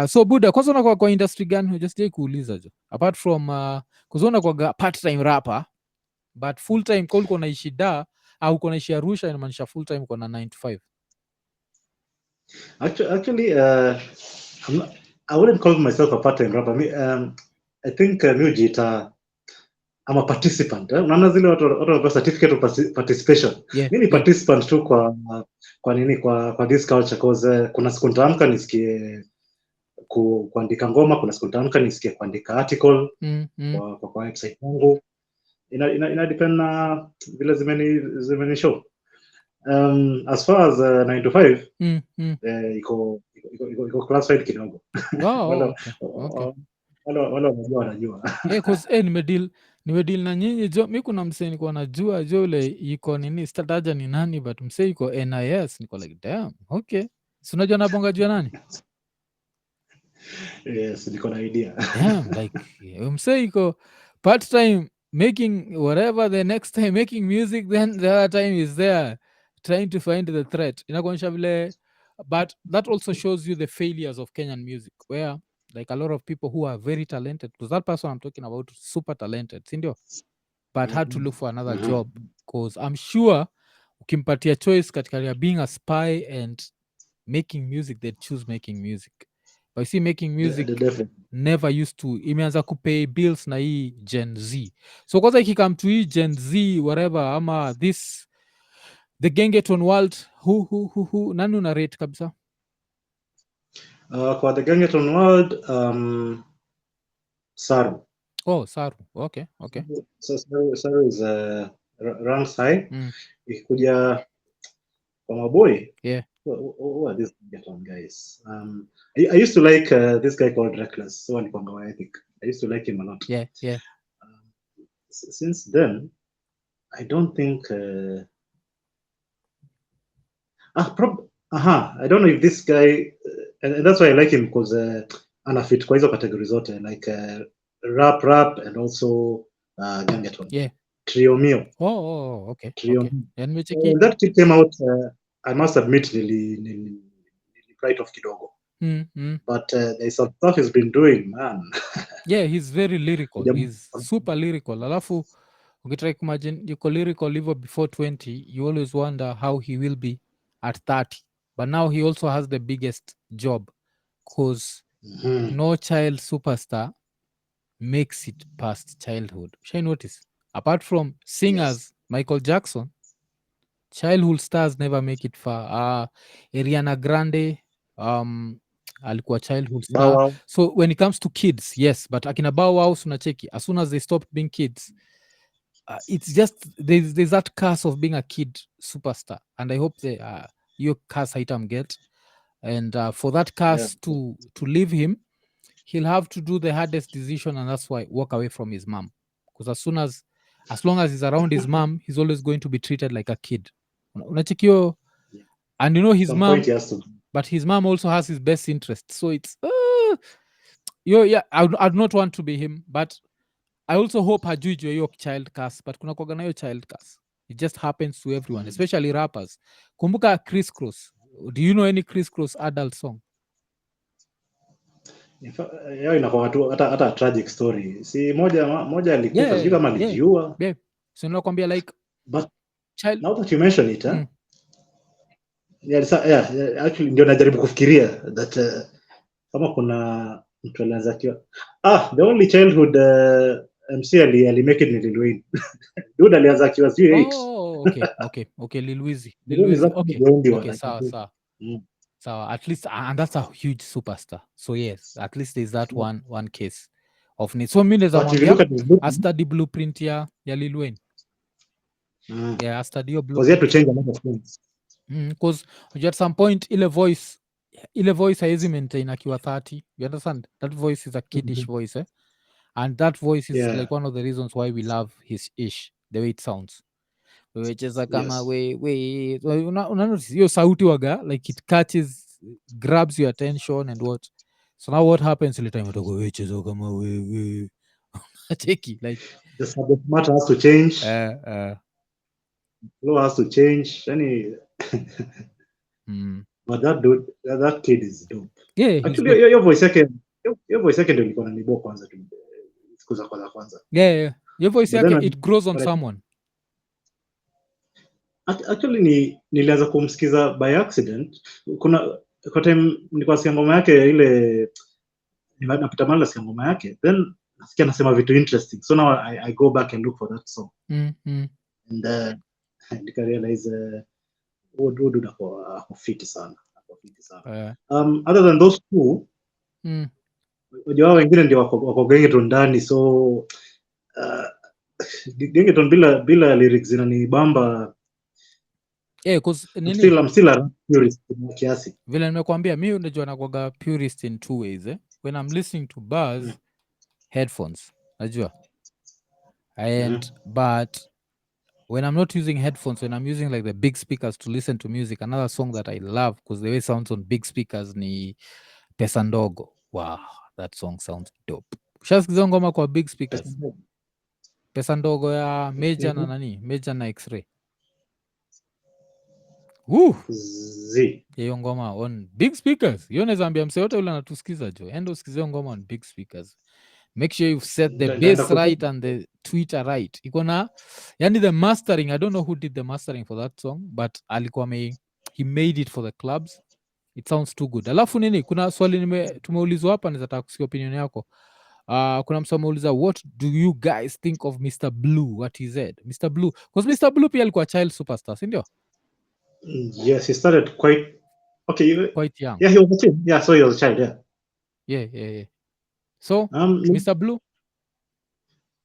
So buda kwanza unakuwa kwa industry gani? Just kuuliza jo, apart from kuzona kwa part time rapper but full time kwa ulikuwa unaishi da au uko naishi Arusha, inamaanisha full time uko na 9 to 5? Actually, I wouldn't call myself a part-time rapper. I think Mujita, I'm a participant. Unaona zile watu wanapewa certificate of participation. Yeah, Mimi ni participant tu kwa this culture cause kuna siku nitaamka nisikie kuandika ngoma, kuna siku nitaamka nisikie kuandika article kwa website yangu. Ina depend na vile zimeni show. As far as 9 to 5 iko classified kidogo. Wala wanajua. Cause nimedeal na nyinyi jo, mi kuna msee nikuwa najua jo ule iko nini stataja ni nani, but msee iko NIS, niko like damn, okay. Si unajua nabonga jua nani? Yes, niko na idea. Damn, like msee iko part time making whatever, the next time making music, then the other time is there trying to find the threat. Inakuonyesha vile, but that also shows you the failures of Kenyan music, where like a lot of people who are very talented, because that person I'm talking about super talented, sindio, but had to look for another job, because I'm sure ukimpatia choice katika being a spy and making music, they'd choose making music. But you see, making music never used to, imeanza kupay bills na hii Gen Z. So kwanza ikikam to hii Gen Z whatever, ama this the Gengeton world, who nani una rate kabisa? Kwa the Gengeton world, Saru. Oh, Saru. Okay. So Saru is ranks high. Ikikuja kwa maboy, yeah, who are these Gengeton guys? I used to like this guy called Reckless. So alikuwa ethic. I used to like him a lot. Yeah. Since then, I don't think I don't know if this guy and that's why I like him because anafit kwa hizo category zote like rap and also Gengeton. Yeah. Trio Mio. Oh, okay. Trio Okay. When that kid came out, I must admit nili write off kidogo. But there's some stuff he's been doing, man. Yeah, he's very lyrical. He's super lyrical. Alafu ukitry kumagine yuko lyrical hivyo before 20, you always wonder how he will be at 30. But now he also has the biggest job, because no child superstar makes it past childhood. Shall I notice? Apart from singers, Michael Jackson, childhood stars never make it far. Ariana Grande, alikuwa childhood star. Wow. So when it comes to kids, yes, but akina Bow Wow unacheki, as soon as they stopped being kids, it's just there's that curse of being a kid superstar, and I hope your curse item get, and for that curse to leave him, he'll have to do the hardest decision, and that's why walk away from his mom, because as long as he's around his mom, he's always going to be treated like a kid. Unachekio, and you know his mom, but his mom also has his best interest, so it's I'd not want to be him, but I also hope hajui juu hiyo child curse, but kuna kuwaga na hiyo child curse. It just happens to everyone, especially rappers. Kumbuka Criss Cross. Do you know any Criss Cross adult song? Yao inakuwa tu hata tragic story. Si moja alikufa, sijui kama alijiua. Yeah. So nakwambia like, but child, now that you mention it, actually ndio najaribu kufikiria that kama kuna mtu alianza kiwa the only childhood MC ali make it ni Lil Wayne. Dude alianza kiwa 8. Okay, Lil Weezy. Okay, sawa. So at least, and that's a huge superstar. So yes, at least there's that one case of need. So mimi naweza mwambia study blueprint ya Lil Wayne. Yeah, study your blueprint. Because you have to change a lot of things. Because at some point ile voice haizi maintain akiwa 30. You understand? That voice is a kiddish voice, and that voice is like one of the reasons why we love his ish, the way it sounds. Wecheza kama notice hiyo sauti waga, like it catches, grabs your attention and what. So now what happens ile time utako wecheza kama we cheki, like the subject matter has to change, flow has to change, yani but that dude, that kid is dope. Yeah, he's Actually dope. your voice yake ndio ilikuwa nanibo kwanza tu siku za kwanza. Yeah. Your voice But then yake it grows on but someone. actually nilianza kumsikiza by accident. Kwa time nilikuwa nasikia ngoma yake ile napita mahali nasikia ngoma yake, then nasikia anasema vitu interesting, so now I go back and look for that song and nikarealize huyu dude ako fiti sana. Other than those two, unajua hao wengine ndio wako gengeton ndani, so gengeton bila lyrics zinanibamba. Yeah, cause I'm still a purist kiasi. Vile nimekwambia mi unajua nakwaga purist in two ways when I'm listening to bars, headphones najua and but when I'm not using headphones, when I'm using like the big speakers to listen to music, another song that I love because the way it sounds on big speakers ni Pesa Ndogo. Wow, that song sounds dope. Ushasikiza ngoma kwa big speakers? Pesa Ndogo ya Major na nani? Major na X-Ray. Hiyo ngoma on big speakers. Hiyo naweza ambia msee yote ule anatusikiza jo. Enda usikize ngoma on big speakers. Make sure you've set the bass right and the tweeter right. Iko na yani the mastering, I don't know who did the mastering for that song, but alikuwa he made it for the clubs. It sounds too good. Alafu nini, kuna swali tumeulizwa hapa, nizataka kusikia opinion yako. Kuna msa ameuliza, what do you guys think of Mr. Blue, what he said? Mr. Blue, because Mr. Blue pia alikuwa child superstar, si ndio? Yes, he started quite young. Yeah, he was a kid. Yeah, so he was a child, yeah. Yeah. So, Mr. Blue?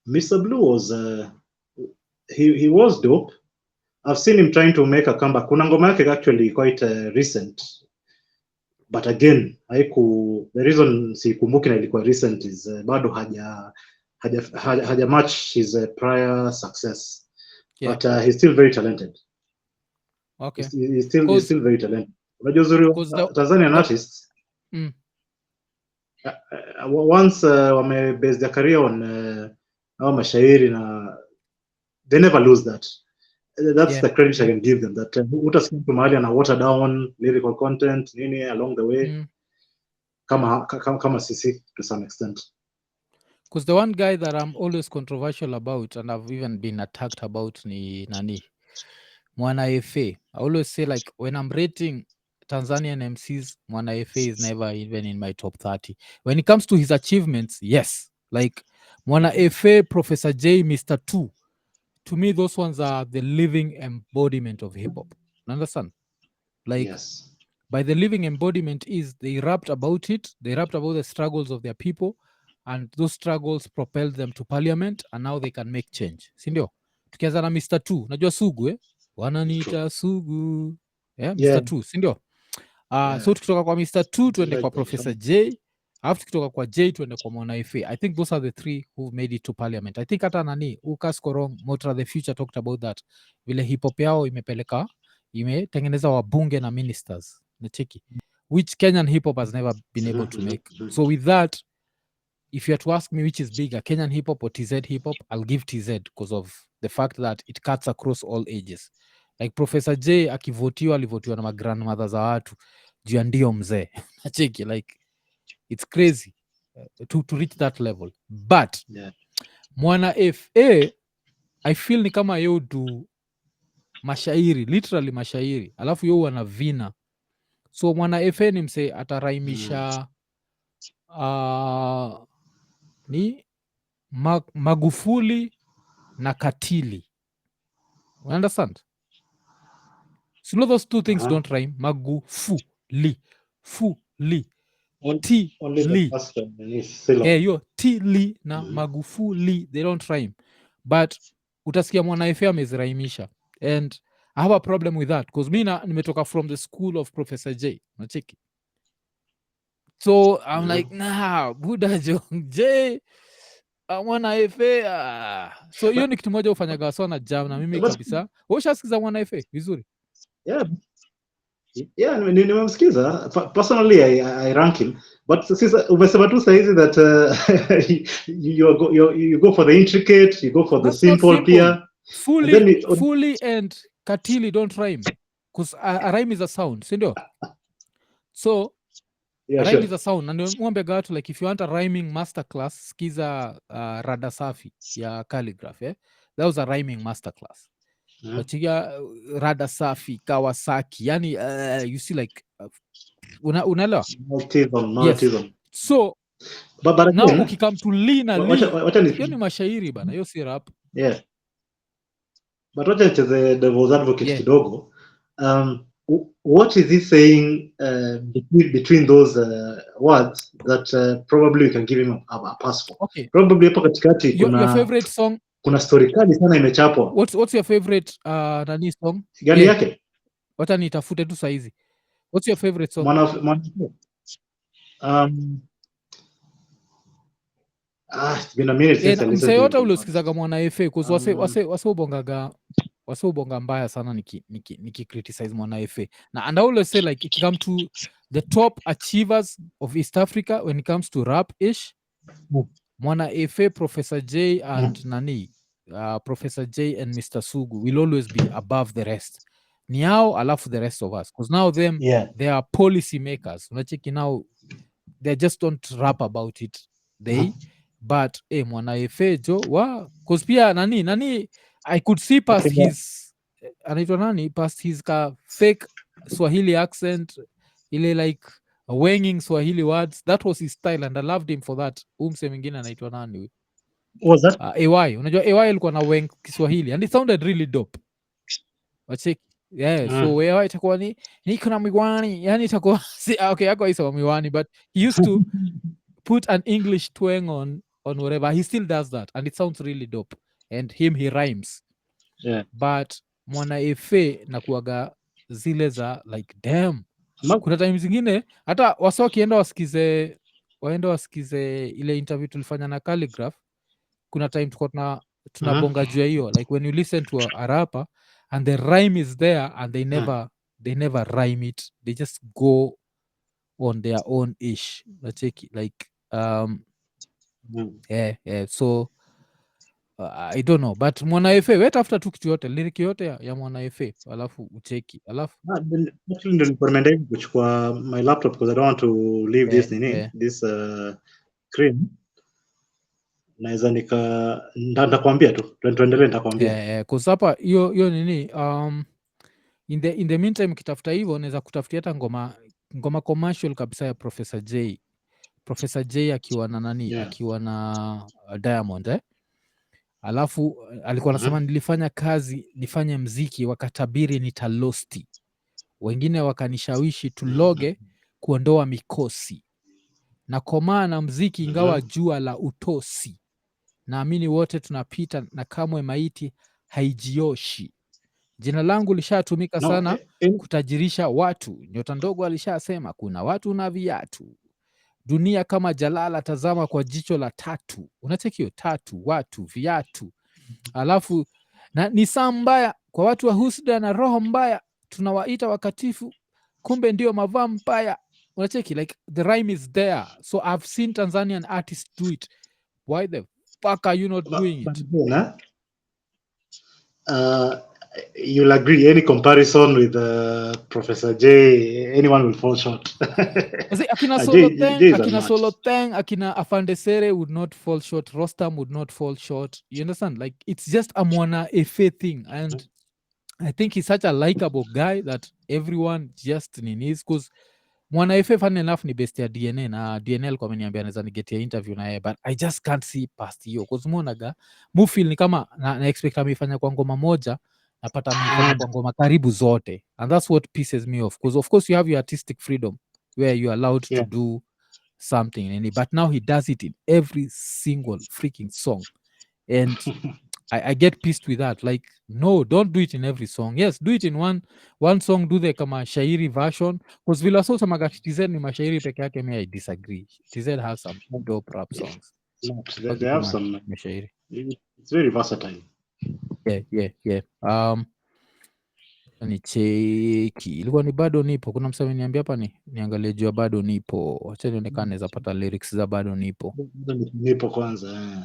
Mr. Blue was he was dope. I've seen him trying to make a comeback. Kuna ngoma yake actually quite recent. But again, the reason sikumbuki na ilikuwa recent is bado haja match his prior success. Yeah. But he's still very talented. Okay. He's still very talented. Unajua uzuri wa Tanzanian artists. Once wamebase their career on au mashairi na they never lose that. That's the credit I can give them, that utasikia mtu mahali ana water down lyrical content nini along the way kama sisi to some extent. Because the one guy that I'm always controversial about and I've even been attacked about ni nani Mwana FA. I always say like when I'm rating Tanzanian MCs, Mwana FA is never even in my top 30. When it comes to his achievements, yes. Like Mwana FA, Professor J, Mr. 2. To me, those ones are the living embodiment of hip-hop. Understand? Like, yes. By the living embodiment is they rapped about it, they rapped about the struggles of their people, and those struggles propelled them to parliament, and now they can make change. Sindio? Tukianza na Mr. 2, najua Sugu, wananiita Sugu. Yeah, Mr. 2, sindio? So tukitoka kwa Mr. 2 tuende kwa Professor J, after tukitoka kwa J tuende kwa Mwana FA. I think those are the three who made it to parliament. I think hata nani Ukas Korong Motra the Future talked about that, vile hip hop yao imetengeneza wabunge na ministers, nacheki, which Kenyan hip hop has never been able to make. So with that, if you had to ask me which is bigger, Kenyan hip hop or TZ hip hop, I'll give TZ because of the fact that it cuts across all ages. Like Professor J alivotiwa na magrandmother za watu juu ya ndio mzee nacheki, like it's crazy to reach that level. But Mwana FA, I feel ni kama yo do mashairi, literally mashairi, alafu yo wana vina. So Mwana FA ni mse ataraimisha ni Magufuli na Katili. You understand? So no, those two things don't rhyme. Magufuli, fuli, T-li. Yo, T-li na Magufuli, they don't rhyme. But utasikia Mwana FA ameziraimisha. And I have a problem with that because mina nimetoka from the school of Professor J. Nacheki. So I'm like, nah, Buddha Jong J, Mwana FA. So hiyo ni kitu moja ufanyaga sana jam na mimi kabisa. Ushasikiza Mwana FA vizuri? Yeah, nimemsikiza personally. I rank him, but sasa umesema tu saizi that you go for the intricate, you go for the simple pia. Fully and Katili don't rhyme because a rhyme is a sound, si ndio? So Yeah, rhyme sure. is a sound, na ndio mwambega watu like if you want a rhyming masterclass skiza rada safi ya calligraph that was a rhyming masterclass. Wachiga rada safi Kawasaki, yani you see like unaelewa. Multism, Yes, multism. so But now again, ukikam to li na li, wacha hiyo ni mashairi bana, hiyo si rap. yeah. But wacha nicheze devil's advocate Yeah. kidogo. What is he saying between those words that probably we can give him a pass for? Okay, Probably hapo katikati your favorite song, kuna story kali sana imechapwa. what's your favorite nani song? Gani yake? Wacha nitafute tu saizi. What's your favorite song? It's been a minute since I listened to him, Mseyote to be uliosikizaga honest. mwana FA cause wase ubonga mbaya sana niki criticize mwana FA. And I always say like it come to the top achievers of East Africa when it comes to rap ish, mwana FA, Professor J and nani Professor J and Mr. Sugu will always be above the rest. Niao alafu the rest of us because now they are policy makers. Unacheki now they just don't rap about it but mwana FA jo wa cause pia nani I could see past his anaitwa nani past his ka fake Swahili accent, ile like wanging Swahili words, that was his style and I loved him for that. Mse mwingine anaitwa nani What was that? AY, unajua AY alikuwa na weng Kiswahili and it sounded really dope. Wacheki so AY itakuwa ni niko na miwani, yani itakuwa okay yako isa miwani, but he used to put an English twang on whatever. He still does that and it sounds really dope, and he rhymes. But mwana FA na kuaga zile za like damn, kuna time zingine hata wasa wakienda wasikize ile interview tulifanya na Calligraph. Kuna time tuko tunabonga juu ya hiyo like when you listen to a rapper and the rhyme is there and they never rhyme it, they just go on their own ish, nacheki like so I don't know but mwana FA wetafuta tu kitu yote liriki yote ya mwana FA alafu ucheki alafu actually ndio nilikuwa kuchukua my laptop because I don't want to leave this this screen. Naweza nitakwambia tu tuendelee, nitakwambia cause hapa hiyo nini in the meantime ukitafuta hivyo naweza kutafutia hata ngoma commercial kabisa ya Professor J akiwa na nani akiwa na Diamond alafu alikuwa anasema nilifanya kazi nifanye mziki wakatabiri nitalosti, wengine wakanishawishi tuloge kuondoa mikosi na komaa na mziki ingawa jua la utosi, naamini wote tunapita na kamwe maiti haijioshi, jina langu lishatumika sana kutajirisha watu, nyota ndogo alishasema kuna watu na viatu, dunia kama jalala tazama kwa jicho la tatu, unachekio tatu watu viatu, alafu na ni saa mbaya kwa watu wa husda na roho mbaya, tunawaita wakatifu kumbe ndio mavaa mbaya, unacheki like the rhyme is there, so I've seen Tanzanian artists do it, why the fuck are you not doing it? You'll agree any comparison with Professor J, anyone will fall short. akina Solo Tang, akina Afande Sere would not fall short, Rostam would not fall short, you understand, like it's just a mwana FA thing, and I think he's such a likable guy that everyone just ninis, because mwana FA fun enough ni best ya DNA na DNA alikuwa ameniambia anaweza nigetia interview na yeye, but I just can't see past hiyo because muonaga mufil ni kama na expect ameifanya kwa ngoma moja, napata ameifanya kwa ngoma karibu zote, and that's what pisses me off, because of course you have your artistic freedom where you're allowed to do something, but now he does it in every single freaking song, and I get pissed with that, like no, don't do it in every song. Yes, do it in one song, do the kama shairi version, because vile wasosemaga TZ ni mashairi peke yake. Me I disagree, TZ has some dope rap songs. They have some mashairi, it's very versatile. Yeah ni cheki ilikuwa ni bado nipo, kuna msame niambia hapa niangalie juu ya bado nipo, wacha nionekane naweza pata lyrics za bado nipo kwanza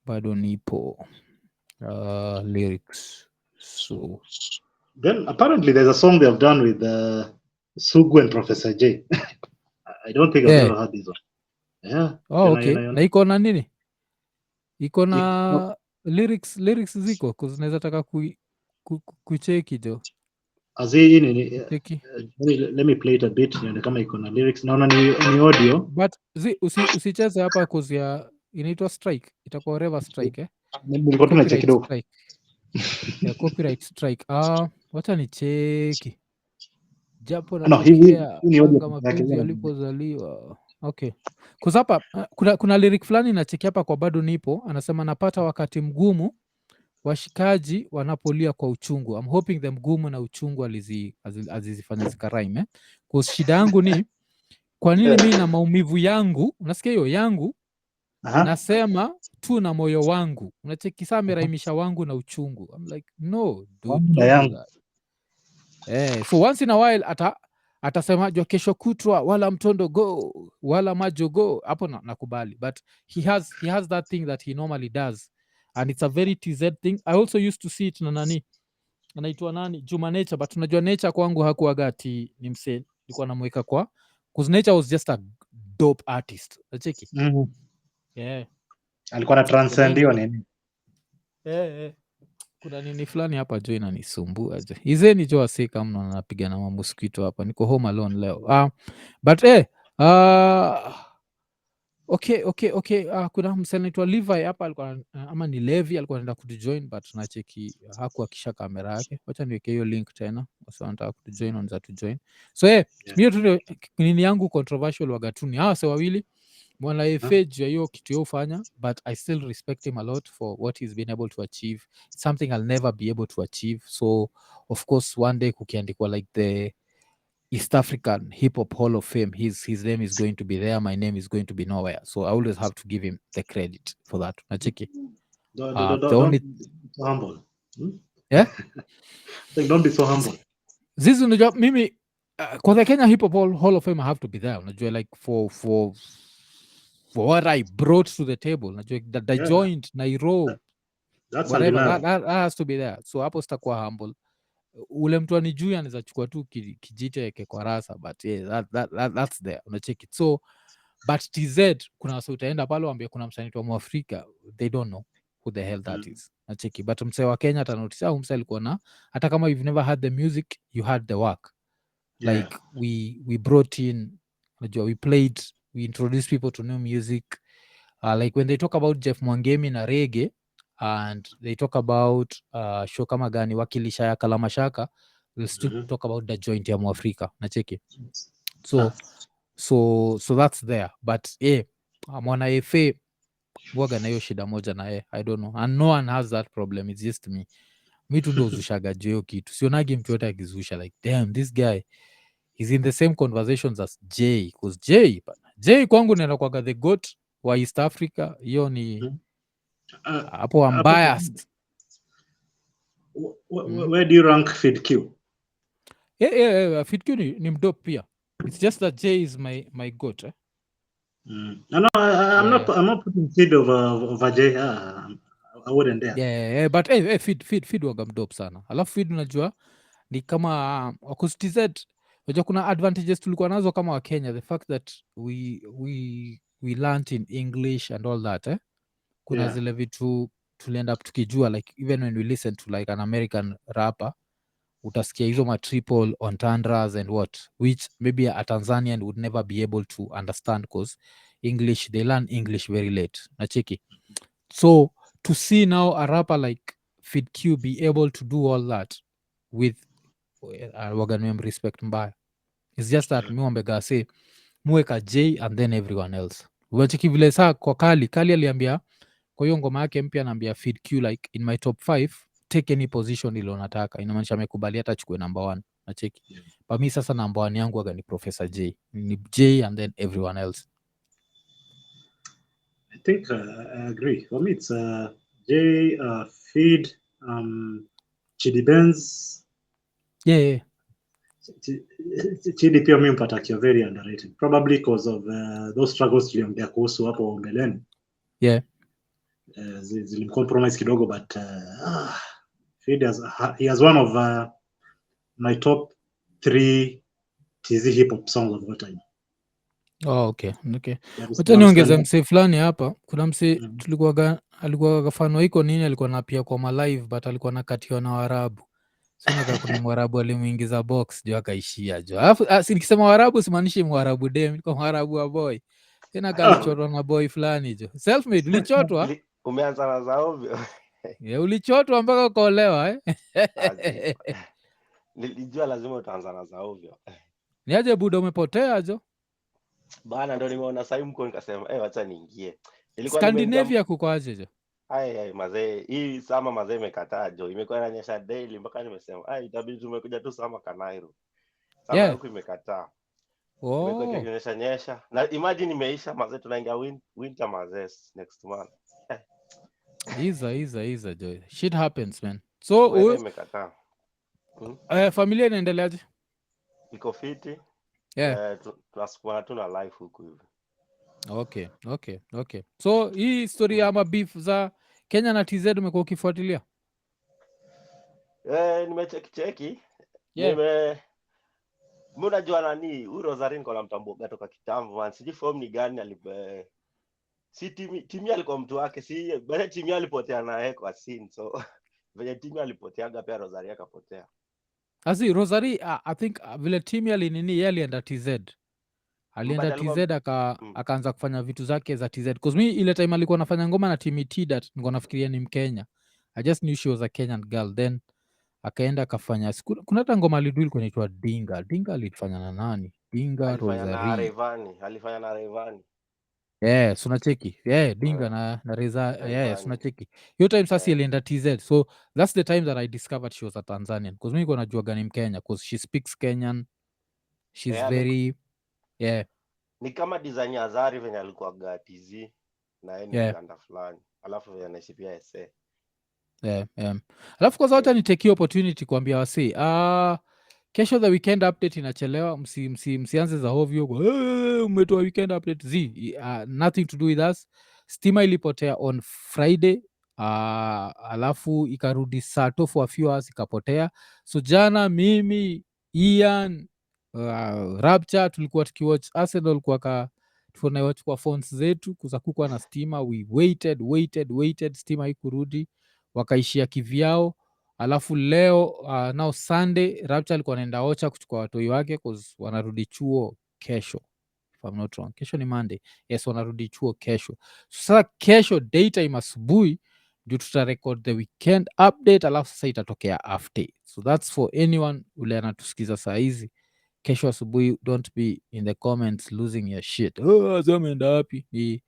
bado nipo lyrics. So then apparently there's a song they have done with Sugu and Professor J. I don't think I've Yeah. ever heard this one. Yeah. Oh, okay. Na iko na nini? Iko Iko- na lyrics ziko cause naweza taka kucheki jo. Azi ni Cheki. let me play it a bit nione kama iko na lyrics. Naona ni audio. But usicheze hapa cause ya inaitwa strike. Itakuwa Reva strike eh. Nilikuwa tu nacheki Copyright kidogo. strike. Yeah, copyright strike. Wacha ni cheki. Japo No, hii natokea ni audio anga yake. mapenzi yalipozaliwa. Okay. Cause hapa kuna lyric fulani nacheki hapa kwa bado nipo, anasema napata wakati mgumu washikaji wanapolia kwa uchungu. I'm hoping the mgumu na uchungu azizifanya zikaraime eh? Cause shida yangu ni kwa nini mimi na maumivu yangu, unasikia hiyo yangu, Aha. nasema tu na moyo wangu. Unacheki saa ameraimisha wangu na uchungu. I'm like no dude, Wangu na don't do yangu. that. So once in a while atasema jua kesho kutwa wala mtondo go wala majo go, hapo nakubali, but he has that thing that he normally does and it's a very TZ thing. I also used to see it na nani anaitwa nani Juma Nature, but unajua Nature kwangu hakuwaga ati ni msee, nilikuwa namweka kwa cause Nature was just a dope artist, nacheki. Yeah, Alikuwa na but transcend then hiyo nini? kuna nini fulani hapa jo inanisumbua jo, izeni jo wasika mno napiga na mamuskito hapa, niko home alone leo. But okay. Kuna msee anaitwa Levi hapa alikuwa ama ni Levi alikuwa anaenda kutujoin, but nacheki hakuakisha kamera yake. Wacha niweke hiyo link tena, wasa wanataka kutujoin wanaweza tujoin. So mimi tu ndio nini yangu controversial wagatuni hawa wase wawili mwana efe juu ya hiyo kitu yeye hufanya, but I still respect him a lot for what he's been able to achieve. It's something I'll never be able to achieve. So of course one day kukiandikwa like the East African Hip Hop Hall of Fame, his name is going to be there, my name is going to be nowhere. So I always have to give him the credit for that. Nachiki. The only Don't be so humble. yeah, Like, don't be so humble. Zizi unajua mimi kwa the Kenya Hip Hop Hall of Fame I have to be there. Unajua like for what I brought to the table. Unajua that I joined Nairo, That's whatever undeniable. that has to be there. So hapo sitakuwa humble. Ule mtu anijui anaweza chukua tu kijite eke kwa rasa, but yeah, that's there. Unacheki. So but TZ kuna wase utaenda pale waambie kuna msanii wa Mwafrika, they don't know who the hell that is. Nacheki. But msee wa Kenya atanotice msee alikuwa na, hata kama you've never had the music, you had the work. Like we brought in, unajua we introduced people to new music. Like when they talk about Jeff Mwangemi na reggae and they talk about show kama gani wakilisha ya Kalamashaka, we'll still talk about the joint ya Mwafrika. Nacheki. So that's there, but mwana efe waga na hiyo shida moja na I don't know, and no one has that problem, it's just me tu ndo uzushaga juu hiyo kitu, sionagi mtu yote akizusha like damn this guy is in the same conversations as J, because J kwangu naenda kwaga the goat wa East Africa. Hiyo ni hapo I'm biased. Where do you rank Fid Q? Fid Q ni mdope pia, it's just that J is my goat No, I'm not putting Fid over J. I wouldn't dare. But Fid waga mdope sana, alafu Fid unajua ni kama wakustz, unajua kuna advantages tulikuwa nazo kama wa Kenya, the fact that we learnt in English and all that kuna zile vitu tuliend up tukijua, like even when we listen to like an American rapper utasikia hizo ma triple entendres and what, which maybe a Tanzanian would never be able to understand because English, they learn English very late, nacheki. So to see now a rapper like Fid Q be able to do all that with waganwem respect mbaya, it's just that miwambega say muweka J and then everyone else. Wachiki vile saa kwa kali aliambia kwa hiyo ngoma yake mpya, anaambia Fid Q like in my top 5 take any position ile unataka, inamaanisha amekubali hata chukue number 1, nacheki. But mi sasa number 1 yangu aga ni Professor J, ni J and then everyone else. I think I agree. For me, it's J, Fid, Chidi Benz. Yeah. Chidi pia mi mpata akiwa very underrated, probably because of those struggles tuliongea kuhusu hapo mbeleni. Zilimcompromise kidogo, but Fid he has one of my top 3 TZ hip hop songs of all time. Oh, okay, okay. That is Wacha one niongeze standard. msee fulani hapa. Kuna msee Mm. alikuwaga fan wa Iko Nini, alikuwa napia kwa malive but alikuwa nakatiwa na Waarabu. So inakaa kuna Mwarabu alimuingiza box juu akaishia jo. Alafu nikisema Waarabu simaanishi Mwarabu dem, kwa Mwarabu wa boy. Inakaa Ah, alichotwa na boy fulani jo. Self made ulichotwa? Umeanza na za ovyo. Yeah, ulichotwa mpaka ukaolewa Azi. eh? Nilijua lazima utaanza na za ovyo. Ni aje buda umepotea jo. Bana ndo nimeona sasa mko nikasema wacha niingie. Nilikuwa nimeingia Scandinavia kuko aje jo. ai mazee hii sama mazee imekataa jo. Imekuwa inanyesha daily mpaka nimesema itabidi tumekuja tu sama Kanairo. Sama Yeah. huku imekataa. Imekuwa Oh. ikinyesha nyesha. Na imagine imeisha mazee tunaingia winter mazee next month. Iza jo. Shit happens man. So Weather imekataa. familia inaendeleaje? Iko fiti. Yeah. Tunasukuma tu na life huku hivi. Okay. So hii story ya mabeef za Kenya na TZ umekuwa ukifuatilia? Nimecheki. Yeah. Mimi unajua nani, huyu Rosarin kwa namtambuga toka kitambo man. Siji form ni gani si timu alikuwa mtu wake, si bale timu alipotea naye kwa scene. So venye timu alipoteaga pia Rosarin akapotea. Asi Rosari I think vile timu alinini yeye alienda TZ. Alienda TZ akaanza kufanya vitu zake za TZ. Because me ile time alikuwa anafanya ngoma na timu T that nilikuwa nafikiria ni Mkenya. I just knew she was a Kenyan girl. Then akaenda akafanya kuna hata ngoma alidu ilikuwa inaitwa Dinga alifanya na nani? Dinga Rosari. Alifanya na Rayvanny. Yeah, sunacheki. Yeah, Dinga na Reza. Yeah, sunacheki. Hiyo time sasa alienda TZ. So that's the time that I discovered she was a Tanzanian. Because mimi niko najua gani Mkenya because she speaks Kenyan. She's very ni kama design ya Zari venye alikuwa TZ na yeye ni Uganda fulani. Alafu venye anaishi pia SA. Alafu kwanza wacha nitake opportunity kuambia wasi kesho the weekend update inachelewa, msianze za hovyo umetoa weekend update nothing to do with us. Stima ilipotea on Friday alafu ikarudi sato for a few hours ikapotea. So jana mimi Ian Rapture tulikuwa tukiwatch Arsenal tunaiwatch kwa phones zetu kuzakukwa na stima. We waited stima haikurudi, wakaishia kivyao. Alafu leo now Sunday Rapture alikuwa anaenda Ocha kuchukua watoi wake cause wanarudi chuo kesho, if I'm not wrong. Kesho ni Monday. Yes, wanarudi chuo kesho. Sasa kesho daytime asubuhi ndio tutarecord the weekend update, alafu sasa itatokea after. So that's for anyone ule anatusikiza saa hizi. Kesho asubuhi don't be in the comments losing your shit. Ameenda wapi? Ni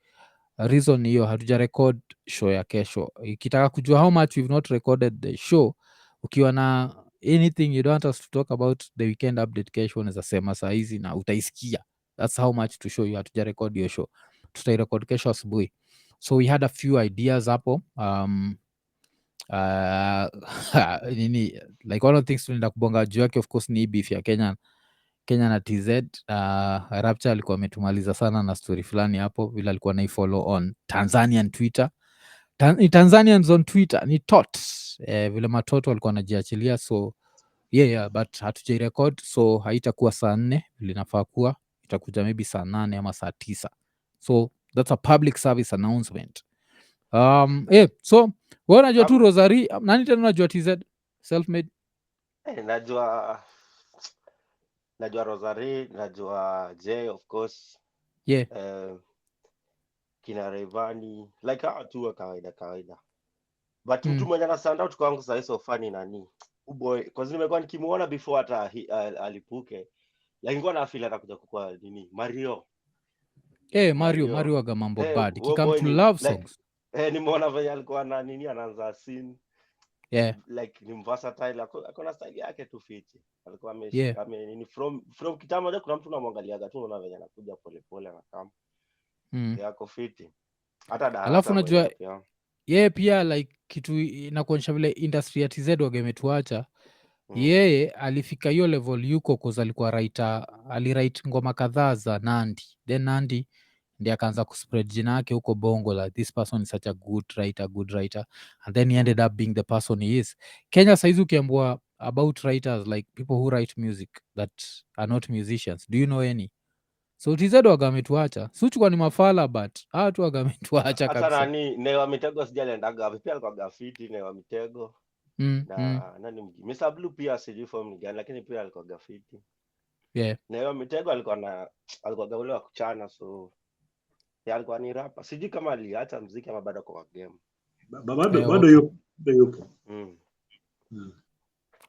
reason hiyo hatuja record show ya kesho. Ikitaka kujua how much we've not recorded the show, ukiwa na anything you don't want us to talk about the weekend update kesho, unaweza sema saa hizi na utaisikia. That's how much to show you. Hatuja record hiyo show, tutairecord kesho asubuhi. So we had a few ideas hapo nini like one of the things tunaenda kubonga juu yake of course ni beef ya Kenya na TZ. Rapture alikuwa ametumaliza sana na story fulani hapo vile alikuwa naifollow on Tanzanian Twitter. Ni Tanzanians on Twitter ni tot vile matoto walikuwa wanajiachilia. So but hatujairecord, so haitakuwa saa 4 vile inafaa kuwa, itakuja maybe saa 8 ama saa 9. So that's a public service announcement. So wewe unajua tu Rosari, nani tena unajua TZ self made? Najua Rosari, najua J of course. Kina Rayvanny, like tu wa kawaida. But mtu mwenye ana stand out kwangu sasa so funny nani? Boy, cause nimekuwa nikimuona before hata alipuke. Like ngoja na feel atakuja kukua nini? Mario aga mambo bad. Kikam to love songs. Nimeona venye alikuwa na nini anaanza scene. Like ni versatile, akona style yake tu fiti. Alikuwa ameshika nini from kitambo ndio kuna mtu unamwangaliaga tu unaona venye anakuja pole na kama. Yako fiti. Hata darasa. Alafu unajua pia like kitu inakuonyesha vile industry ya TZ wagemetuacha. Yeye alifika hiyo level yuko cause alikuwa aliwrite ngoma kadhaa za Nandi. Then Nandi ndiye akaanza kuspread jina yake huko Bongo, like this person is such a good writer, and then he ended up being the person he is. Kenya saizi ukiambua about writers, like people who write music that are not musicians? Do you know any? So TZ wagametuacha, suchukwa ni mafala, but tu wagametuacha hata kabisa. nani Newa Mitego sijaliendaga wapi, pia alikuwa gafiti Newa Mitego na nani Mr Blue pia sijui form ni gani, lakini pia alikuwa gafiti. Newa Mitego alikuwa gaule wa kuchana, so ya alikuwa ni rapa. Sijui kama aliacha muziki ama bado kwa game. Bado yupo.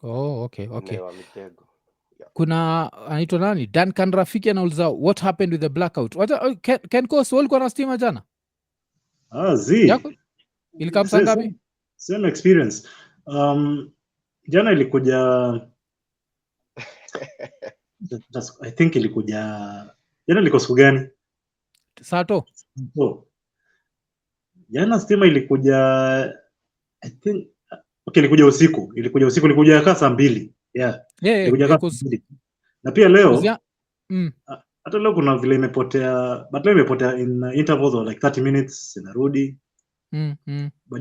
Oh, okay. Newa Mitego. Kuna anaitwa nani, Duncan Rafiki anauliza what happened with the blackout. Ken Coast walikuwa na stima jana? Ilikamsa ngapi? Same experience. Jana ilikuja I think ilikuja jana, liko siku gani? Sato. Jana stima ilikuja I think ilikuja usiku, ilikuja kaa saa 2. Ilikuja kaa 2. Na pia leo hata leo kuna vile imepotea, but leo imepotea in intervals of like 30 minutes inarudi.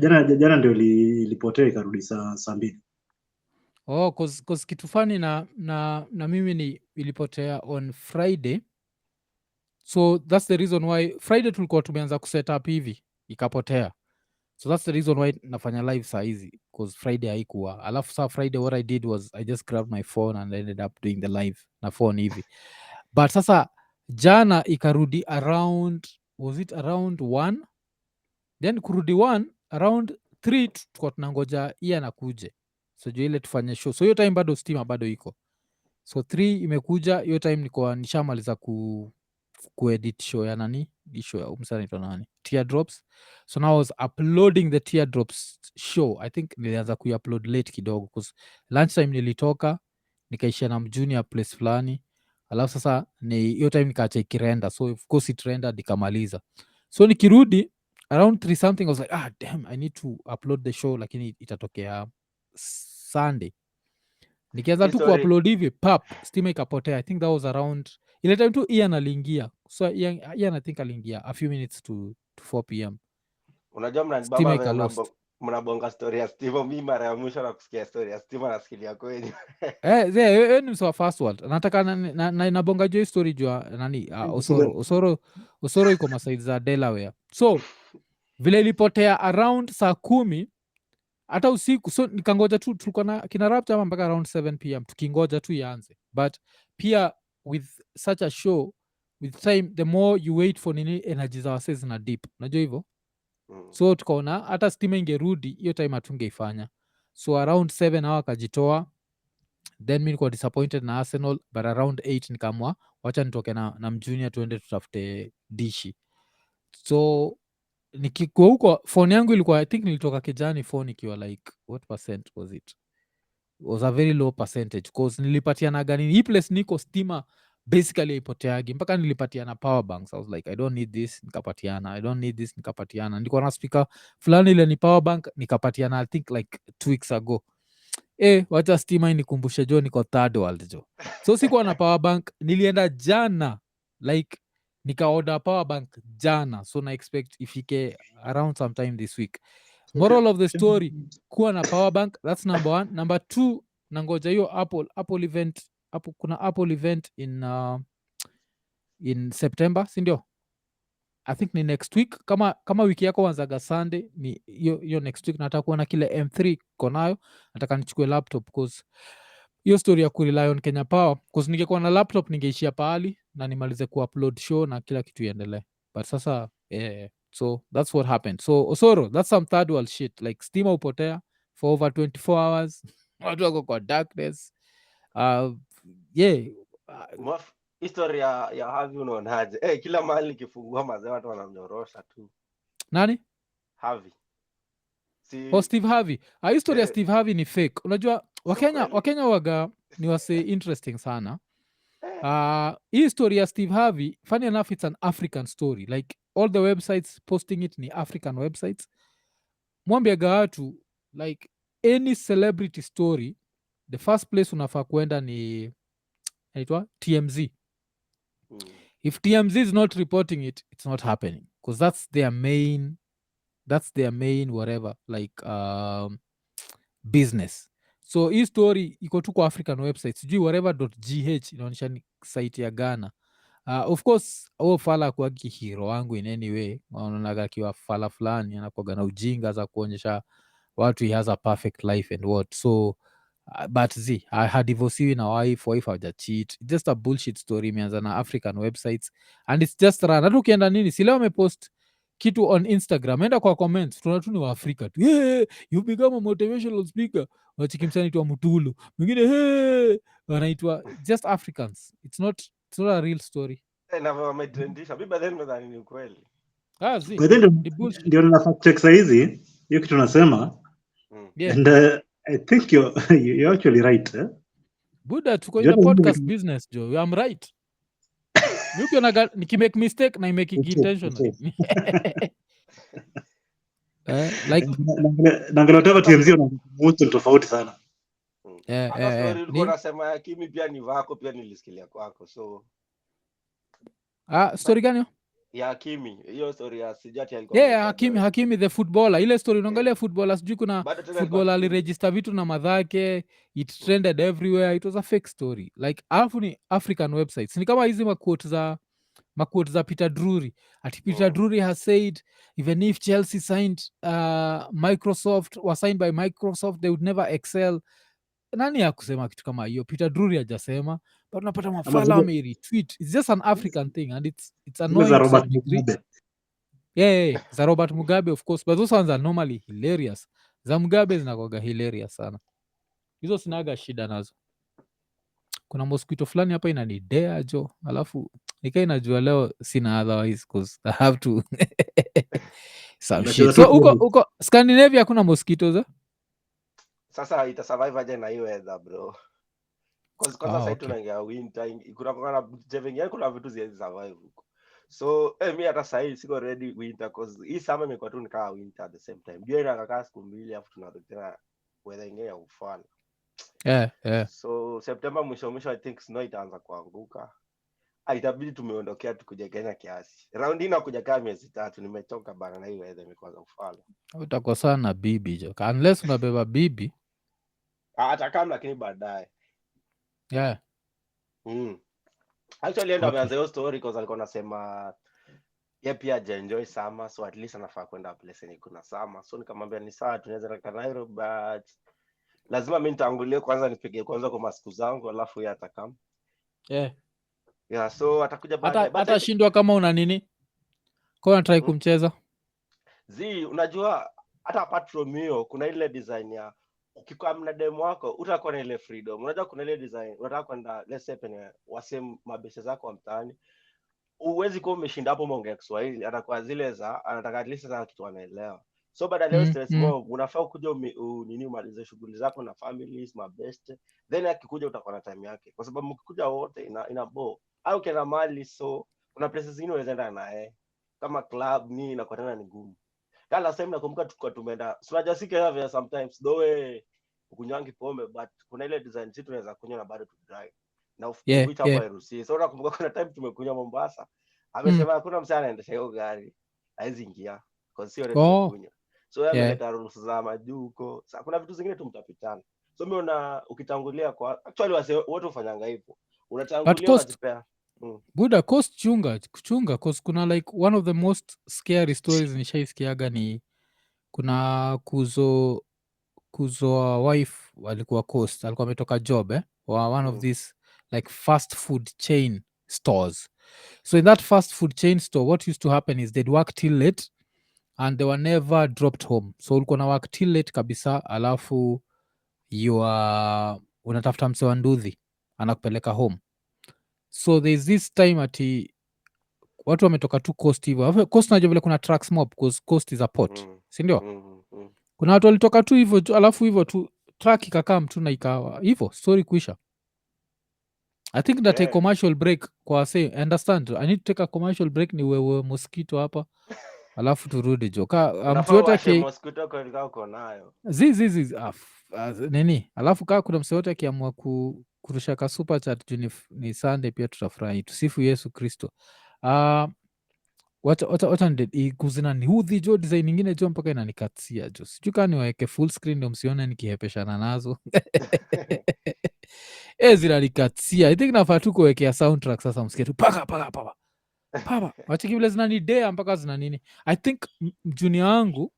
Jana ndio ilipotea ikarudi saa 2. Oh, cause kitu fani na mimi ni ilipotea on Friday, so that's the reason why Friday tulikuwa tumeanza kuset up hivi ikapotea, so that's the reason why nafanya live saa hizi, cause Friday haikuwa. Alafu saa Friday what I did was I just grabbed my phone and ended up doing the live na phone hivi, but sasa jana ikarudi around, was it around 1, then kurudi 1 around 3 tukuwa tunangoja iya nakuje, so juu ile tufanye show, so hiyo time bado stima bado iko, so 3 imekuja hiyo time nikuwa nishamaliza kuedit show ya nani, show ya umsanaitwa nani, Teardrops. So now I was uploading the Teardrops show. I think nilianza kuiupload late kidogo because lunchtime nilitoka nikaishia na mjunior place fulani, alafu sasa ni hiyo time nikaacha ikirenda, so of course it rendered ikamaliza, so nikirudi around 3 something I was like damn, I need to upload the show, lakini itatokea Sunday. Nikianza tu kuupload hivi pap stima ikapotea. I think that was around ile time tu Ian aliingia, so Ian I think aliingia a few minutes to 4 pm. Unajua mnanibamba mnabonga story ya stima, mimi mara ya mwisho na kusikia story ya stima nasikilia kweli. Ni msa first world nataka na inabonga jo story jua nani Osoro iko masaidi za Delaware, so vile ilipotea around saa 10 hata usiku, so nikangoja tu, tulikuwa na kina Rapture ama mpaka around 7 pm tukingoja tu ianze, but pia with such a show with time the more you wait for nini energy za wase zina deep, unajua hivyo. So tukaona hata stima ingerudi hiyo time hatungeifanya, so around 7 hawa akajitoa, then mi nilikuwa disappointed na Arsenal, but around 8 nikamwa wacha nitoke na mjunior tuende tutafute dishi. So nikikuwa huko phone yangu ilikuwa I think nilitoka kijani phone ikiwa like what percent was it? It was a very low percentage cause nilipatiana gani hii place niko stima basically ipoteagi, mpaka nilipatiana power banks. I was like I don't need this, nikapatiana. I don't need this, nikapatiana. Nilikuwa na speaker fulani ile ni power bank nikapatiana I think like 2 weeks ago. Wacha stima inikumbushe jo niko third world jo, so sikuwa na power bank. Nilienda jana like nikaorder power bank jana, so na expect ifike around sometime this week. Moral of the story, kuwa na power bank, that's number 1. Number 2, nangoja hiyo Apple event. Kuna Apple event in September, sindio? I think ni next week. Kama wiki yako wanzaga Sunday, ni hiyo next week. Nataka kuona kile M3 konayo, nataka nichukue laptop because hiyo story ya kurely on Kenya Power, because ningekuwa na laptop ningeishia pahali na nimalize kuupload show na kila kitu iendelee, but sasa so that's what happened. So Osoro, that's some third world shit, like stima upotea for over 24 hours watu wako kwa darkness. Historia ya Harvey unaonaje? Kila mahali nikifungua mazee watu wanamnyorosha tu. Nani? Harvey. Steve Harvey. Historia ya Steve Harvey ni fake. Unajua Wakenya waga ni wase interesting sana. Hii historia ya Steve Harvey, funny enough, it's an African story. Like all the websites posting it ni African websites. Mwambiaga watu like any celebrity story, the first place unafaa kwenda ni inaitwa TMZ. If TMZ is not reporting it, it's not happening, because that's their main whatever, like business. So hii story iko tu kwa African website, sijui whatever.gh inaonyesha ni site ya Ghana. Of course huo fala akuagi hero wangu in any way, wanaonaga akiwa fala fulani anakuaga na ujinga za kuonyesha watu he has a perfect life and what. So but hadivorsiwi na wife haja cheat, just a bullshit story imeanza na African websites and it's just run. Hata ukienda nini, si leo amepost kitu on Instagram, enda kwa comments tunaona tu ni waafrika tu, hey, you become a motivational speaker, wachikimsanaitwa Mutulu, mwingine hey, wanaitwa just Africans. It's not a real story. Na wametrendisha bibi, then nadhani ni kweli. Ndio na fact check saizi hiyo kitu nasema. And I think you're actually right, eh? Buda, tuko in a podcast business, Joe. I'm right. Ukiona nikimake mistake na imake intentionally. Like nangelotaka TMZ na mtu tofauti sana. Hata story ulikuwa unasema ya Kimi pia ni wako, pia nilisikia kwako. So story gani? Ya Kimi, hiyo story ya Sijati alikuwa. Hakimi the footballer. Ile story unaangalia footballer, sijui kuna footballer aliregister vitu na madhake, it trended everywhere. It was a fake story. Like alafu ni African websites. Ni kama hizi maquote za Peter Drury. Ati Peter Drury has said even if Chelsea signed Microsoft, was signed by Microsoft, they would never excel. Nani ya kusema kitu kama hiyo? Peter Drury hajasema, but unapata mafala wameretweet. It's just an African thing and it's annoying to some degree. Za Robert Mugabe of course, but those ones are normally hilarious. Za Mugabe zinakuwaga hilarious sana. Hizo sinaga shida nazo. Kuna mosquito fulani hapa inanidea jo, alafu nikaa inajua leo sina otherwise cause I have to some shit. So uko Scandinavia kuna mosquitoes eh? Sasa ita survive aje na hiyo weather bro? Cause sasa tunaingia winter, kuna vitu zi survive huko. So mimi hata sasa siko ready winter cause hii summer imekuwa tu nikaa winter at the same time. Jua inakaa siku mbili afu tunarudi tena weather ingine ya ufala. So September mwisho I think snow itaanza kuanguka. Itabidi tumeondokea tukuje Kenya kiasi. Round hii nakuja kama miezi 3, nimechoka bana na hii weather imekuwa za ufala. Utakosa na bibi jo. Unless unabeba bibi. Hata kama lakini baadaye. Actually enda ameanza hiyo story cause alikuwa anasema yeye pia enjoy summer, so at least anafaa kwenda place yenye kuna summer. So nikamwambia ni sawa, tunaweza raka Nairobi, but lazima mimi nitangulie kwanza, nipige kwanza kwa masiku zangu alafu yeye atakam. So atakuja baadaye. Hata shindwa kama una nini? Kwa unataka kumcheza? Unajua hata apart from hiyo kuna ile design ya ukikaa na demo wako utakuwa na ile freedom. Unajua kuna ile design unataka kwenda let's say penye wasem mabeshe zako wa mtaani, uwezi kuwa umeshinda hapo mwongea Kiswahili, atakuwa zile za anataka at least sana kitu anaelewa. So baada leo stress more unafaa kuja nini umalize shughuli zako na families mabest, then akikuja utakuwa na time yake, kwa sababu mkikuja wote ina bo au kena mali. So kuna places zingine unaweza enda naye kama club nini na kwa tena ni ngumu. Kala sasa nakumbuka tukao tumeenda tunajasika have sometimes though kunywangi pombe, but kuna ile design zetu tunaweza kunywa na bado tu drive na which hapo hairuhusi. So nakumbuka kuna time tumekunywa Mombasa, amesema hakuna msana anaendesha hiyo gari haizi ingia kwa sio ready kunywa. So yeye ameleta ruhusa za majuko. Sasa kuna vitu zingine tumtapitana. So mimi una ukitangulia kwa actually wote ufanyanga hivyo, unatangulia unajipea Buda cost kuchunga cause kuna like one of the most scary stories nishaisikiaga ni kuna kuzo wife walikuwa coast, alikuwa ametoka job wa one of these like fast food chain stores. So in that fast food chain store what used to happen is they'd work till late and they were never dropped home. So ulikuwa na work till late kabisa, alafu unatafuta mse wa nduthi anakupeleka home. So there's this time ati watu wametoka tu coast hivyo. Coast najua vile kuna trucks mob because coast is a port, si ndio? Kuna watu walitoka tu hivyo, alafu hivyo tu truck ikakaa mtu na ikawa hivyo, story kuisha. I think that a commercial break kwa say understand. I need to take a commercial break ni wewe mosquito hapa. Alafu turudi jo. Mtu yote mosquito kwa likao uko nayo. Nini? Alafu kuna mse yote akiamua kurusha ka super chat ni Sunday pia tutafurahi. Tusifu Yesu Kristo. wacha kuzina ni hudhi jo design nyingine jo mpaka inanikatia jo, sijui kama niweke full screen ndio msione nikihepeshana nazo zinanikatia. I think nafaa tu kuwekea soundtrack sasa, msikie tu paka wachiki vile zinanidea mpaka zina nini. I think junior wangu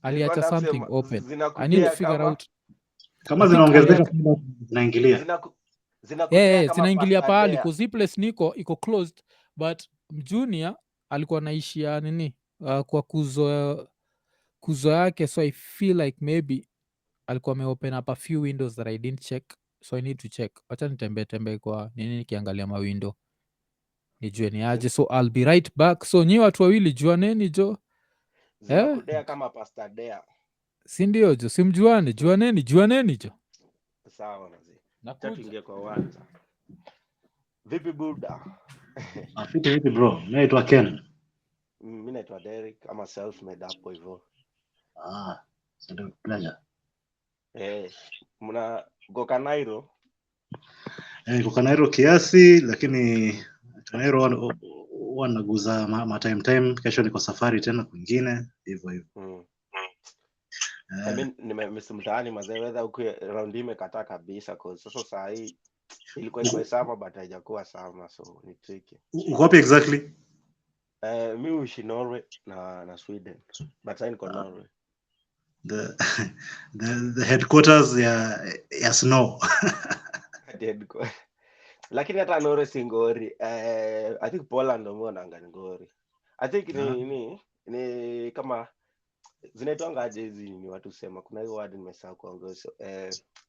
aliacha something open. I need to figure out kama zinaongezeka zinaingilia zinaingilia pahali cause hii place niko iko closed, but junior alikuwa naishia nini kwa kuzo yake, so I feel like maybe alikuwa ameopen up a few windows that I didn't check, so I need to check. Wacha nitembee kwa nini nikiangalia mawindo nijue ni aje, so I'll be right back. So nyi watu wawili juaneni jo, zinakudea kama Pastor Dea, si ndio jo, simjuane, juaneni jo. Sawa nazi. Tuingie kwa uwanja. Vipi buda? Vipi bro? Naitwa Ken. Mimi naitwa Derek, ama self made hapo hivyo. It's a pleasure. Mna goka Nairo? Goka Nairo kiasi, lakini Nairo wanaguza ma time. Kesho niko safari tena kwingine hivyo. I mean nimemsimtaani mazee, weather huko round hii imekataa kabisa, cause sasa saa hii ilikuwa sama but haijakuwa sama, so ni tricky. Uko wapi exactly? Mimi uishi Norway na Sweden, but I niko Norway. The headquarters ya snow. Lakini hata Norway si ngori. I think Poland ndio mwana ngori. I think ni kama zinaitwanga aje hizi ni watu sema, kuna hiyo word nimesahau kuongeza,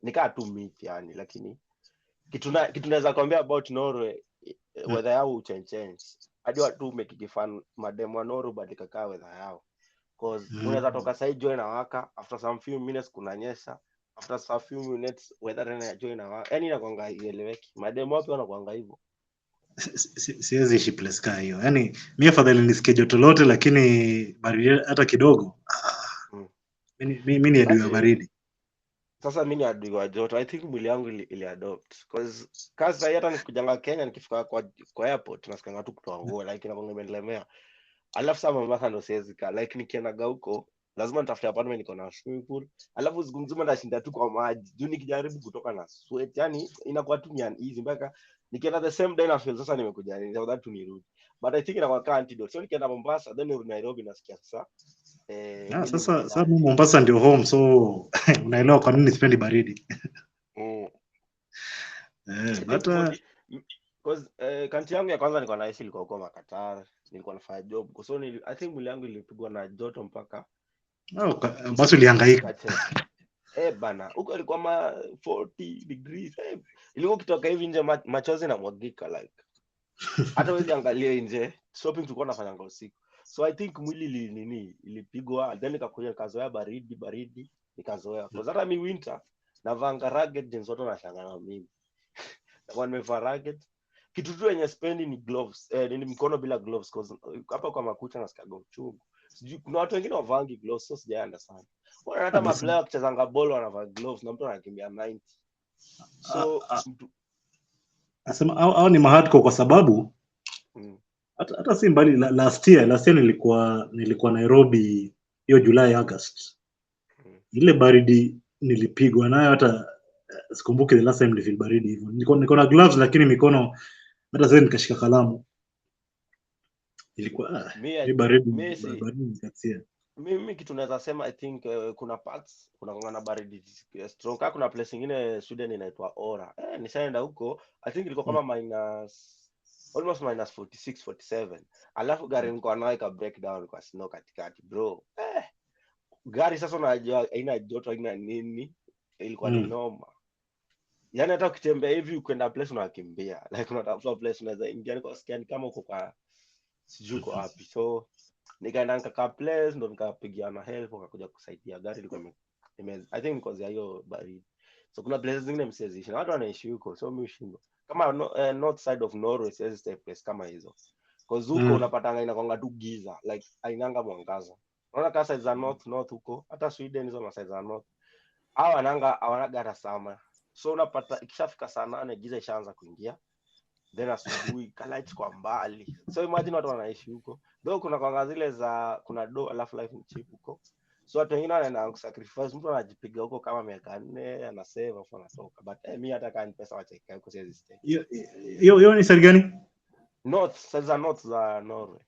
nikaa tu myth yani, lakini kitu naweza kuambia about Norway, weather yao change hadi watu umekikifan madem wa Norway badilika kaa weather yao, cause unaweza toka sasa join na waka, after some few minutes kunanyesha, after some few minutes weather tena join na waka, yani inakwanga ieleweki. Madem wapi wanakwanga hivyo? Siwezi ishi place kaa hiyo. Yani mimi afadhali nisikie joto lote lakini baridi hata kidogo. Mimi ni adui wa baridi. Sasa mimi ni adui wa joto. I think mwili wangu ili adopt, cause kazi hata nikujanga Kenya nikifika kwa airport nasikanga tu kutoa nguo, like inakonga imelemea. Alafu sasa Mombasa ndo siwezi kaa, like nikienda huko lazima nitafute apartment iko na swimming pool, alafu siku nzima nashinda tu kwa maji juu nikijaribu kutoka na sweat, yani inakuwa tu ni easy mpaka nikienda the same day na feel sasa nimekuja nini za tu nirudi, but I think inakuwa antidote. So nikienda Mombasa then nirudi Nairobi nasikia sasa sasa Mombasa ndio home, so unaelewa kwa nini sipendi baridi. Because kanti yangu ya kwanza nilikuwa naishi ilikuwa huko Makatar, nilikuwa nafanya job, so I think mwili wangu ilipigwa na joto mpaka basi ulihangaika. Bana huko ilikuwa 40 degrees, ilikuwa kitoka hivi nje machozi na mwagika, like hata wewe angalia nje, shopping tulikuwa nafanya usiku. So I think mwili ilipigwa, then nikakuja kazoea baridi nikazoea, kwa sababu mimi winter navanga ragged jeans, watu wanashangaa mimi na nimevaa ragged. Kitu tu yenye spendi ni gloves, ni mkono bila gloves, cause hapa kwa makucha nasikia uchungu. Sijui kuna watu wengine wavangi gloves, so sijaenda sana. Wana hata maplayer kuchezanga ball wanavaa gloves na mtu anakimbia 90. So nasema au ni mahadko kwa sababu hata si mbali last year nilikuwa Nairobi hiyo July August. Ile baridi nilipigwa nayo, hata sikumbuki the last time nilifeel baridi hivyo. Niko na gloves lakini mikono hata sasa nikashika kalamu. Ilikuwa baridi nikatia. Mimi kitu naweza sema, I think kuna parts kuna na baridi strong. Kuna place nyingine Sweden inaitwa Ora. Nishaenda huko, I think ilikuwa kama almost minus 46 47. Alafu gari nilikuwa nayo ka breakdown kwa snow katikati bro. Gari sasa unajua haina joto haina nini, ilikuwa ni noma. Yani hata ukitembea hivi ukwenda place unakimbia, like unatafuta place unaweza ingia kwa scan kama uko kwa sijui uko wapi. So nikaenda nikaka place ndo nikapigia na help wakakuja kusaidia, gari ilikuwa I think because ya hiyo baridi. So kuna places zingine msizishi na watu wanaishi huko, so mimi ushindo kama north side of Norway siwezi stay place kama hizo, cause huko unapata inakwanga tu giza, like ainanga mwangaza. Unaona kama side za north huko, hata Sweden hizo na side za north hawana gara sama. So unapata ikishafika saa 8 giza ishaanza kuingia, then asubuhi lights kwa mbali. So imagine watu wanaishi huko, though kuna kwanga zile za kuna do alafu life ni cheap huko, so watu wengine wanaenda kusacrifice, mtu anajipiga huko kama miaka 4 ana save afu anatoka, but mimi hata kama ni pesa wacheka huko siwezi stay. Hiyo ni side gani? North, sasa north za Norway.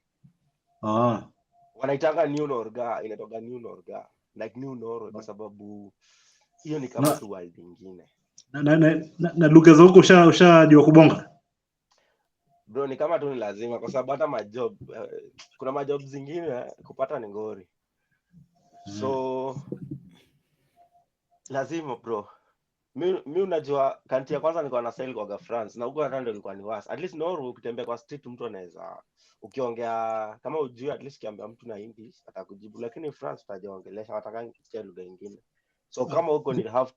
Wanaitanga New Norga, inatoka New Norga, like New Norway kwa sababu hiyo ni kama tu world nyingine. Na lugha za huko ushajua kubonga? Bro, ni kama tu ni lazima kwa sababu hata majob kuna majob zingine kupata ni ngori. So lazima bro. Mimi unajua kanti ya kwanza nilikuwa na sale kwa France na huko hata ndio ilikuwa ni worse. At least Norway ukitembea kwa street mtu anaweza ukiongea kama ujui, at least kiambia mtu na English atakujibu, lakini France utajongelesha wataka kusikia lugha nyingine. So kama huko ni have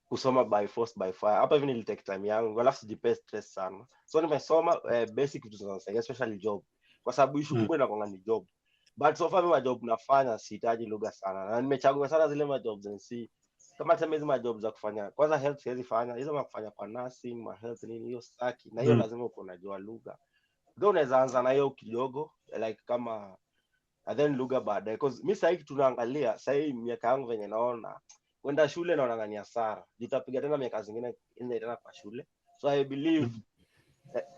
kusoma by force by fire. Hapa hivi nilitake time yangu alafu sijipe stress sana. So nimesoma basic vitu za especially job. Kwa sababu issue kubwa inakuwa ni job. But so far mimi job nafanya sihitaji lugha sana. Na nimechagua sana zile majobs and kama sema hizo majob za kufanya. Kwanza health siwezi fanya. Hizo za kufanya kwa nursing, ma health nini hiyo staki. Na hiyo lazima uko unajua lugha. Ndio unaweza anza na hiyo kidogo like kama and then lugha baadaye, because mimi sasa tunaangalia sasa miaka yangu venye naona kwenda shule naona ngani hasara, nitapiga tena miaka zingine nje tena kwa shule. So I believe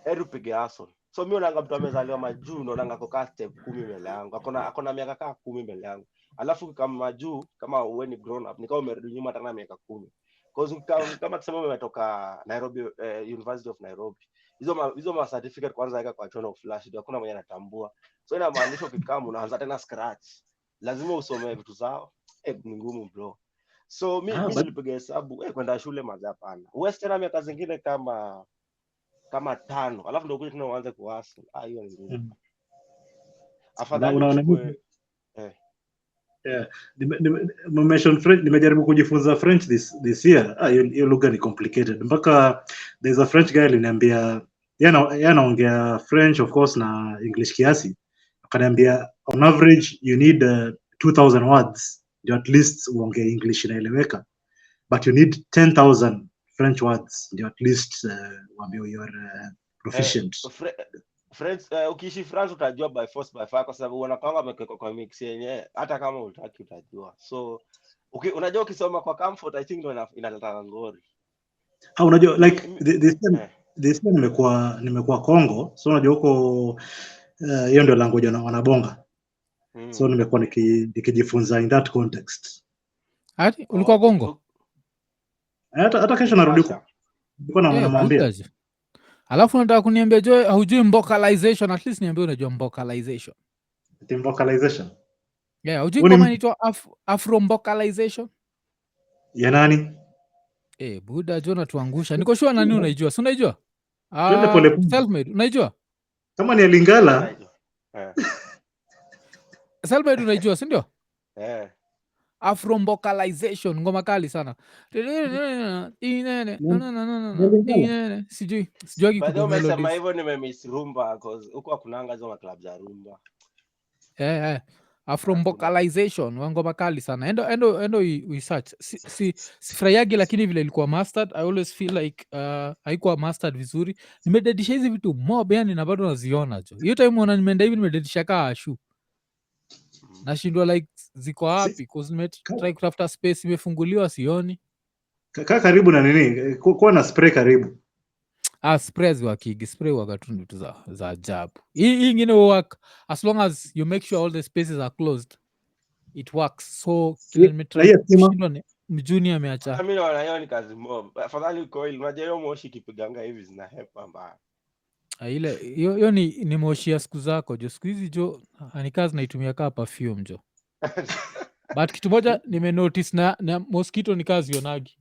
heru pige hustle. So mimi naanga mtu amezaliwa majuu naona kwa step 10 mbele yangu, akona miaka kama 10 mbele yangu, alafu kama majuu kama uwe ni grown up nikao umerudi nyuma tena miaka 10, because kama tuseme umetoka Nairobi University of Nairobi, hizo ma certificate kwanza weka kwa chono flash ndio hakuna mwenye anatambua. So inamaanisha ukikama unaanza tena scratch, lazima usome vitu zao, ni ngumu bro. So mimi nilipiga hesabu kwenda shule maza hapana. West tena miaka zingine kama 5, alafu ndio kuja tena uanze kuhasa. Hiyo ni ngumu. Afadhali uchukue mention French. Nimejaribu kujifunza French this year. Hiyo lugha ni complicated. Mpaka there's a French guy aliniambia yeye anaongea French of course na English kiasi. Akaniambia on average you need 2000 words ndio at least uongee English inaeleweka, but you need 10,000 French words ndio at least waambie you are proficient. French ukiishi France utajua by force by fire kwa sababu wanapanga wamekeka kwa mix yenyewe, hata kama utaki utajua. So unajua ukisoma kwa comfort I think ndio inaleta ngori. Unajua like this nimekuwa Congo, so unajua huko hiyo ndio language wanabonga. So nimekuwa nikijifunza in that context. Hadi ulikuwa Congo? Hata kesho narudi huko. Nilikuwa namwambia. Alafu nataka kuniambia Joy hujui mbocalization, at least niambie unajua mbocalization. Mbocalization? Yeah, hujui kama inaitwa Afro mbocalization? Ya nani? Buda Jona tuangusha. Niko sure nani unaijua? Si unaijua? Selfmade, unaijua? Kama ni Lingala. Selfmade unaijua, si ndio? Afro mbocalization, ngoma kali sana. Sijui kidogo melodies. Sema hivyo nimemiss rumba cause huko hakunanga hizo club za rumba. Afro mbocalization ngoma kali sana. Endo we search. Sifurahiagi lakini vile ilikuwa mastered, I always feel like haikuwa mastered vizuri. Nimededisha hizi vitu mob yani na bado naziona jo. Hiyo time unaona nimeenda hivi nimededisha kaa ashu. Nashindwa like ziko wapi cause nimetry kutafuta space imefunguliwa sioni. Karibu na nini? Kuwa na spray karibu. Sprays wa kigi, spray wagatundu tu za ajabu. Hii ingine work as long as you make sure all the spaces are closed. It works. So kilometer mjuni ameacha. Mimi naona hiyo ni kazi mob. Afadhali coil, unajua hiyo moshi kipiganga hivi zina hepa mbaya. Ile hiyo ni moshi ya siku zako jo. Siku hizi jo anikazi naitumia kama perfume jo. But kitu moja nimenotice na mosquito ni kazi yonagi.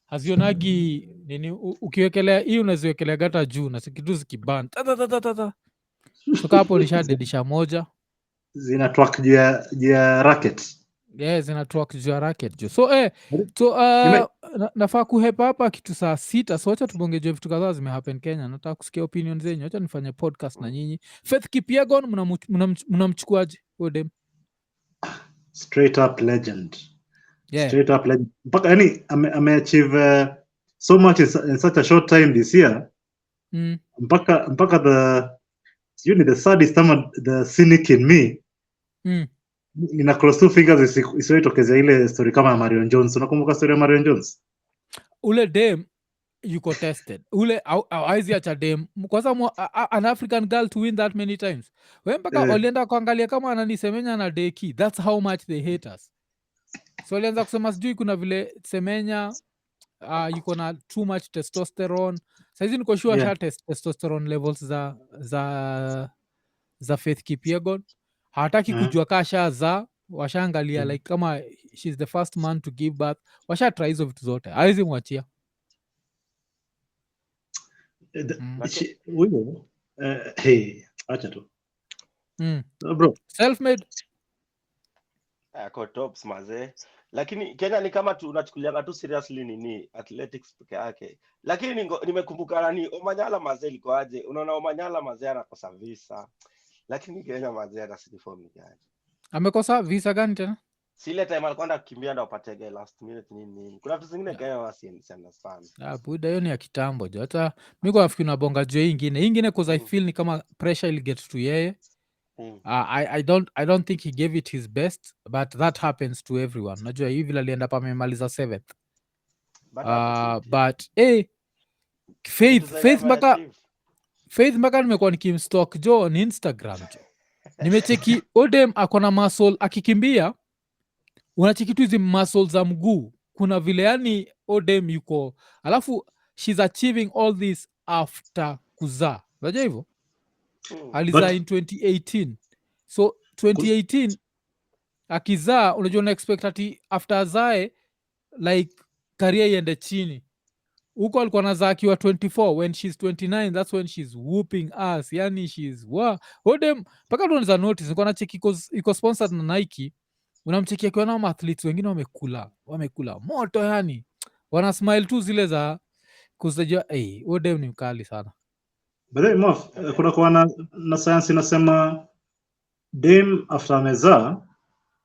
Hazionagi nini ukiwekelea hii unaziwekelea gata juu na kitu zikiban. So hapo nishadedisha moja. Zinatwak juu ya racket. Yeah, zinatwak juu ya racket jo. So nafaa kuhepa hapa kitu saa 6. So wacha tubongeje vitu kadhaa zimehappen Kenya. Nataka kusikia opinion zenyu. Wacha nifanye podcast na nyinyi. Faith Kipyegon mnamchukuaje odem? Straight up legend. Yeah. Straight up legend. Mpaka yani ameachieve so much in such a short time this year. mpaka sijui ni the sadist ama the cynic in me nina cross two fingers isiyoitokezea ile story kama ya Marion Jones. Unakumbuka story ya Marion Jones? Ule dem yuko tested, ule awezi acha dem kwanza an African girl to win that many times. We mpaka walienda kuangalia kama ananisemenya na deki, that's how much they hate us. So walianza kusema sijui kuna vile semenya yuko na too much testosterone. Saizi niko sure Yeah. testosterone levels za Faith Kipyegon hawataki kujua kasha za washaangalia like kama she's the first man to give birth, washatry hizo vitu zote, hawezi mwachia. Huyo acha tu bro, self-made ako tops mazee, lakini Kenya ni kama unachukulianga tu seriously nini athletics peke yake, lakini nimekumbuka nani Omanyala mazee liko aje. Unaona Omanyala mazee anakosa visa, lakini Kenya mazee ana uniform gani? Amekosa visa gani tena? Sile time alikwenda kukimbia ndo apate last minute nini. Kuna vitu zingine Kenya wasi understand. Buda hiyo ni ya kitambo jo. Hata mimi kwa nafikiri nabonga jo ingine cause I feel ni kama pressure will get to yeye. I don't think he gave it his best, but that happens to everyone. Najua hivi alienda pa amemaliza 7th. But Faith mpaka nimekuwa nikimstock jo on Instagram jo. Nimecheki Odem akona muscle akikimbia, unacheki tu hizi muscle za mguu, kuna vile yani Odem yuko, alafu she's achieving all this after kuzaa. Unajua hivyo? Alizaa in 2018. So 2018 akizaa, unajua una expect ati after azae like career iende chini. Huko alikuwa nazaa akiwa 24, when she's 29 that's when she's whooping ass. Yani she's Odem mpaka tunaweza notice niko na cheki iko sponsored na Nike. Unamchekia akiwa na athletes wengine wamekula moto, yani wana smile tu zile za kuzajua Odem ni mkali sana. But then kuna kwa na science inasema dem after amezaa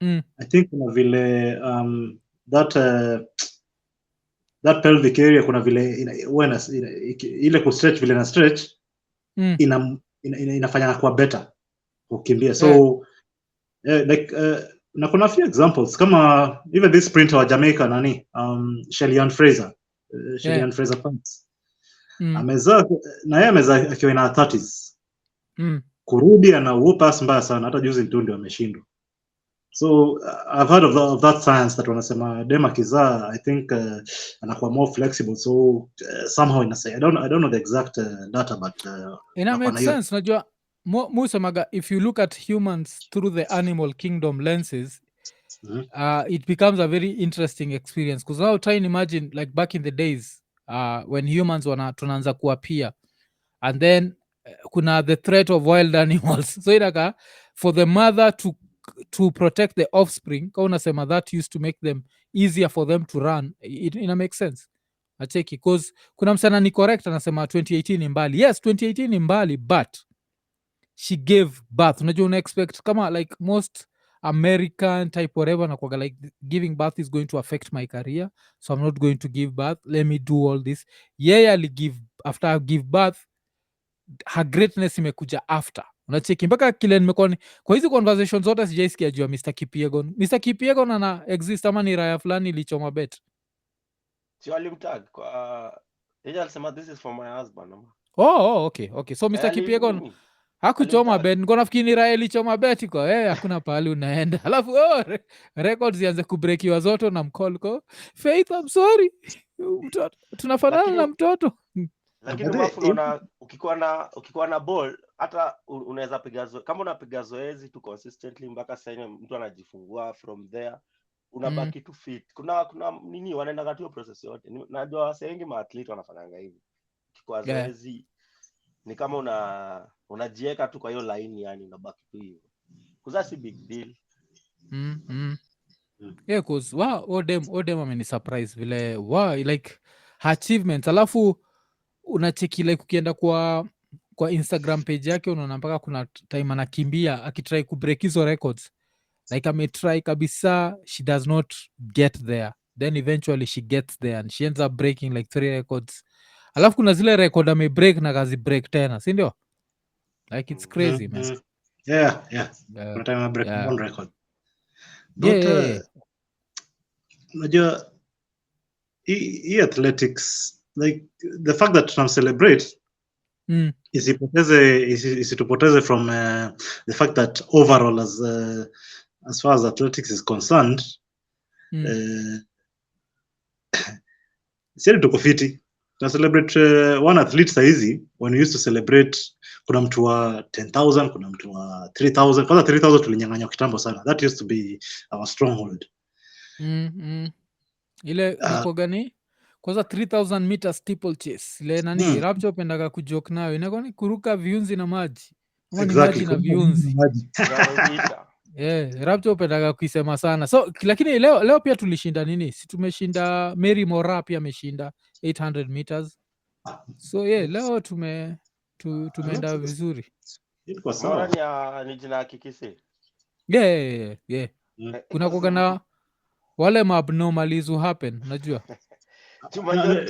I think kuna vile that pelvic area kuna vile ile ku stretch vile na stretch inafanya kwa better kukimbia. So like na kuna few examples kama even this sprinter wa Jamaica nani Shelly-Ann Fraser Pants amezaa na yeye amezaa akiwa na 30s kurudi ana whoop-ass mbaya sana, hata juzi tu ndio ameshindwa. So I've heard of that science that wanasema dem akizaa I think anakuwa more flexible, so somehow inasay I don't know the exact data but ina make sense. Najua musemaga if you look at humans through the animal kingdom lenses it becomes a very interesting experience, because now try and imagine like back in the days when humans tunaanza kuappear and then kuna the threat of wild animals so inaka for the mother to protect the offspring, kwa unasema that used to make them easier for them to run. Ina make sense acheki, because kuna msana ni correct anasema 2018 ni mbali. Yes, 2018 ni mbali, but she gave birth. Unajua una expect kama like most American type whatever nakwaga like giving birth is going to affect my career, so I'm not going to give birth, let me do all this. Ali give after I give birth, her greatness imekuja after. Unacheki mpaka kile nimekuwa kwa hizi conversations zote sijaisikia juu ya Mr. Kipyegon. Mr. Kipyegon ana exist ama ni raya fulani ilichoma bet? Si alimtag kwa yeye alisema this is for my husband. Okay. So Mr. Kipyegon hakuchoma bet. Niko nafikiri ni raya ilichoma bet kwa hakuna pahali unaenda. Alafu records zianze kubreakiwa zote na mkolko. Faith, I'm sorry. Tunafanana na mtoto. Lakini unaona ukikuwa na ball hata unaweza piga kama unapiga zoezi tu consistently mpaka sasa mtu anajifungua, from there unabaki tu fit. Kuna nini wanaenda katika process yote. Najua wase wengi maathlete wanafanyanga hivi. Kwa zoezi ni kama unajiweka tu kwa hiyo line, yani unabaki tu hivyo. Kuza si big deal. Yeah, cause Odem ameni surprise vile like her achievements. Alafu unacheki like ukienda kwa Instagram page yake unaona mpaka kuna time anakimbia akitry kubreak hizo records, like ametry kabisa, she does not get there, then eventually she gets there and she ends up breaking like 3 records alafu kuna zile record amebreak na kazi break tena, si ndio? Like it's crazy man. Yeah. Yeah. Kuna time break one record. Yeah, But yeah. unajua hii athletics, like the fact that tuna celebrate isitupoteze from the fact that overall as far as athletics is concerned, sisi tuko fiti. Tuna celebrate one athlete saizi, when we used to celebrate kuna mtu wa 10,000, kuna mtu wa 3,000. Kwanza 3,000 tulinyang'anywa kitambo sana. That used to be our stronghold. Ile inakuwa gani? Kwanza 3000 meters steeple chase. Ile nani? Rapture pendaga kujoke nayo. Inakuwa ni kuruka viunzi na maji. Ama ni maji na viunzi. Rapture pendaga kuisema sana. So lakini leo pia tulishinda nini? Si tumeshinda, Mary Mora pia ameshinda 800 meters. So leo tumeenda vizuri. Mora ni jina Kikisi. Yeah. Kuna kugana wale abnormalities will happen, unajua.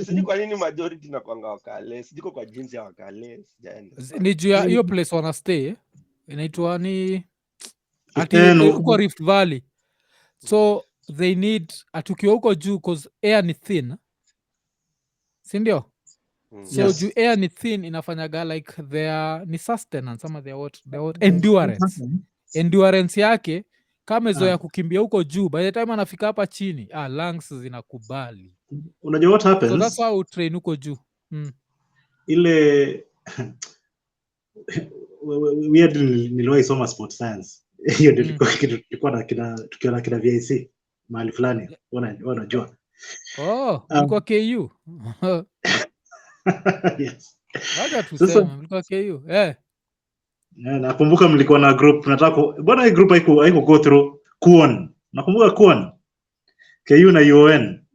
Sijui kwa nini majority na kwanga wakale. Sijui kwa jinsi ya wakale. Ni juu ya hiyo place wana stay. Inaitwa ni huko Rift Valley. So they need atukiwa huko juu cause air ni thin. Si ndio? So juu air ni thin inafanyaga like ni sustenance ama what endurance yake kama ya kukimbia huko juu, by the time anafika hapa chini lungs zinakubali. Unajua what happens? So that's why we train huko juu. Ile niliwahi soma sport science. Hiyo ndio tulikuwa tukiona kina VIC mahali fulani. Unajua. Mlikuwa KU. Yes. Wacha tuseme mlikuwa KU. Nakumbuka mlikuwa na group bwana, hii group haiko go through Kuon. Nakumbuka Kuon. KU na UON.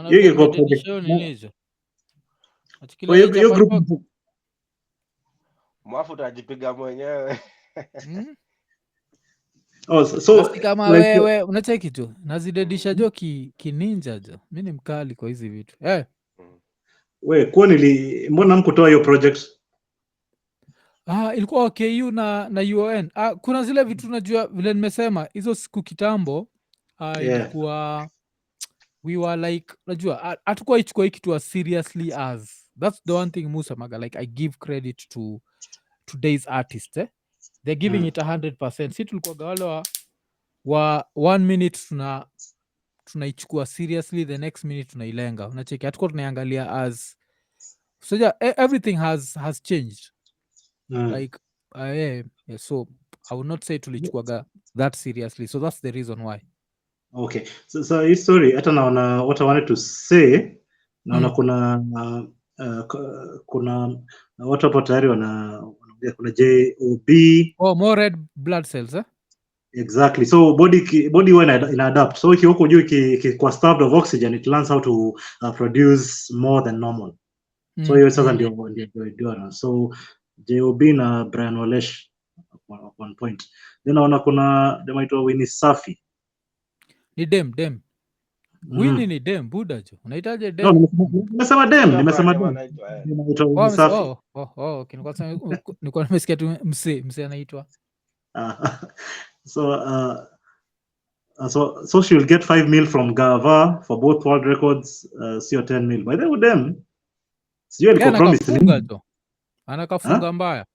Hiyo iko project. Hiyo group mwafu utajipiga mwenyewe. So kama like wewe unacheki tu nazidedisha jo kininja jo. Mimi ni mkali kwa hizi vitu. Wewe mbona mkutoa hiyo project? Ilikuwa KU na UON. Kuna zile vitu najua vile nimesema hizo siku kitambo ilikuwa we were like najua hatukuwa ichukua hiki tu as seriously as. That's the one thing Musa maga, like I give credit to today's artists. They're giving it 100%. Si tulikuwa wale wa 1 minute tunaichukua seriously, the next minute tunailenga. Unacheki hatukuwa tunaiangalia as so everything has changed. Like so I would not say tulichukua that seriously, so that's the reason why. Okay, so hii story hata naona what I wanted to say, naona kuna watu hapo tayari wanaongea, kuna JOB. More red blood cells. Exactly, so body ina adapt, so iki huko juu kwa starved of oxygen, it learns how to produce more than normal. So hiyo sasa ndio so JOB na Brian Walesh one point. Then naona kuna demaitwa Winnie Safi. Ni dem Winnie ni dem buda jo. Unaitaje dem? No, nimesema dem. Winnie Safi. Okay, nilikuwa nimesikia tu mse anaitwa. So she will get 5 mil from Gava for both world records, sio 10 mil. By the way, dem sio alikuwa promise anakafunga mbaya.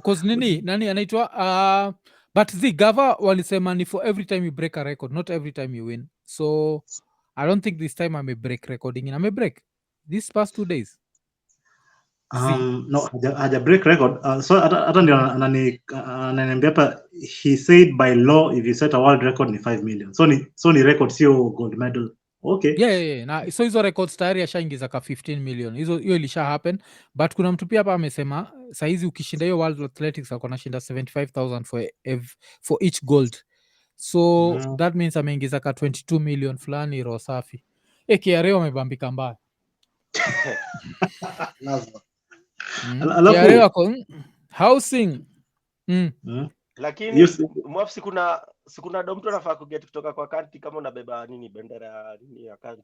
Cause nani anaitwa but the Gava walisema ni for every time you break a record, not every time you win. So I don't think this time I may break recording in. I may break these past 2 days. No, haja break record. So hata ndio ananiambia hapa, he said by law if you set a world record ni 5 million. So ni record sio gold medal. Okay. Yeah. Na so hizo records tayari ashaingiza ka 15 million. Hiyo ilisha happen, but kuna mtu pia hapa amesema saizi ukishinda hiyo World Athletics ako nashinda 75,000 for each gold. So that means ameingiza ka 22 million fulani roho safi. KRA wamebambika mbaya. KRA wako housing. Lakini mwafu sikuna do mtu anafaa kuget kutoka kwa kanti kama unabeba nini bendera nini ya kanti.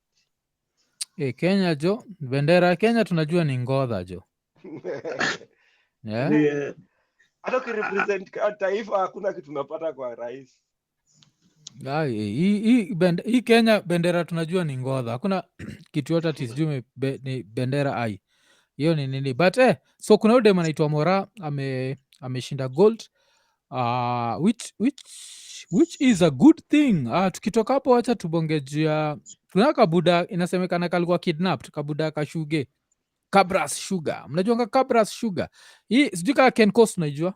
Kenya jo, bendera ya Kenya tunajua ni ngodha jo. Yeah. Hata ukirepresent taifa hakuna kitu unapata kwa rais. Hii Kenya bendera tunajua ni ngodha, hakuna kitu yote ati sijui ni bendera ai. Hiyo ni nini? But so kuna udem anaitwa Mora ameshinda gold, which is a good thing. Tukitoka hapo wacha tubongejia, kuna kabuda inasemekana kalikuwa kidnapped, kabuda kashuge Cabras Sugar. Mnajuanga Cabras Sugar? Hii sijui kama Ken Coast unaijua?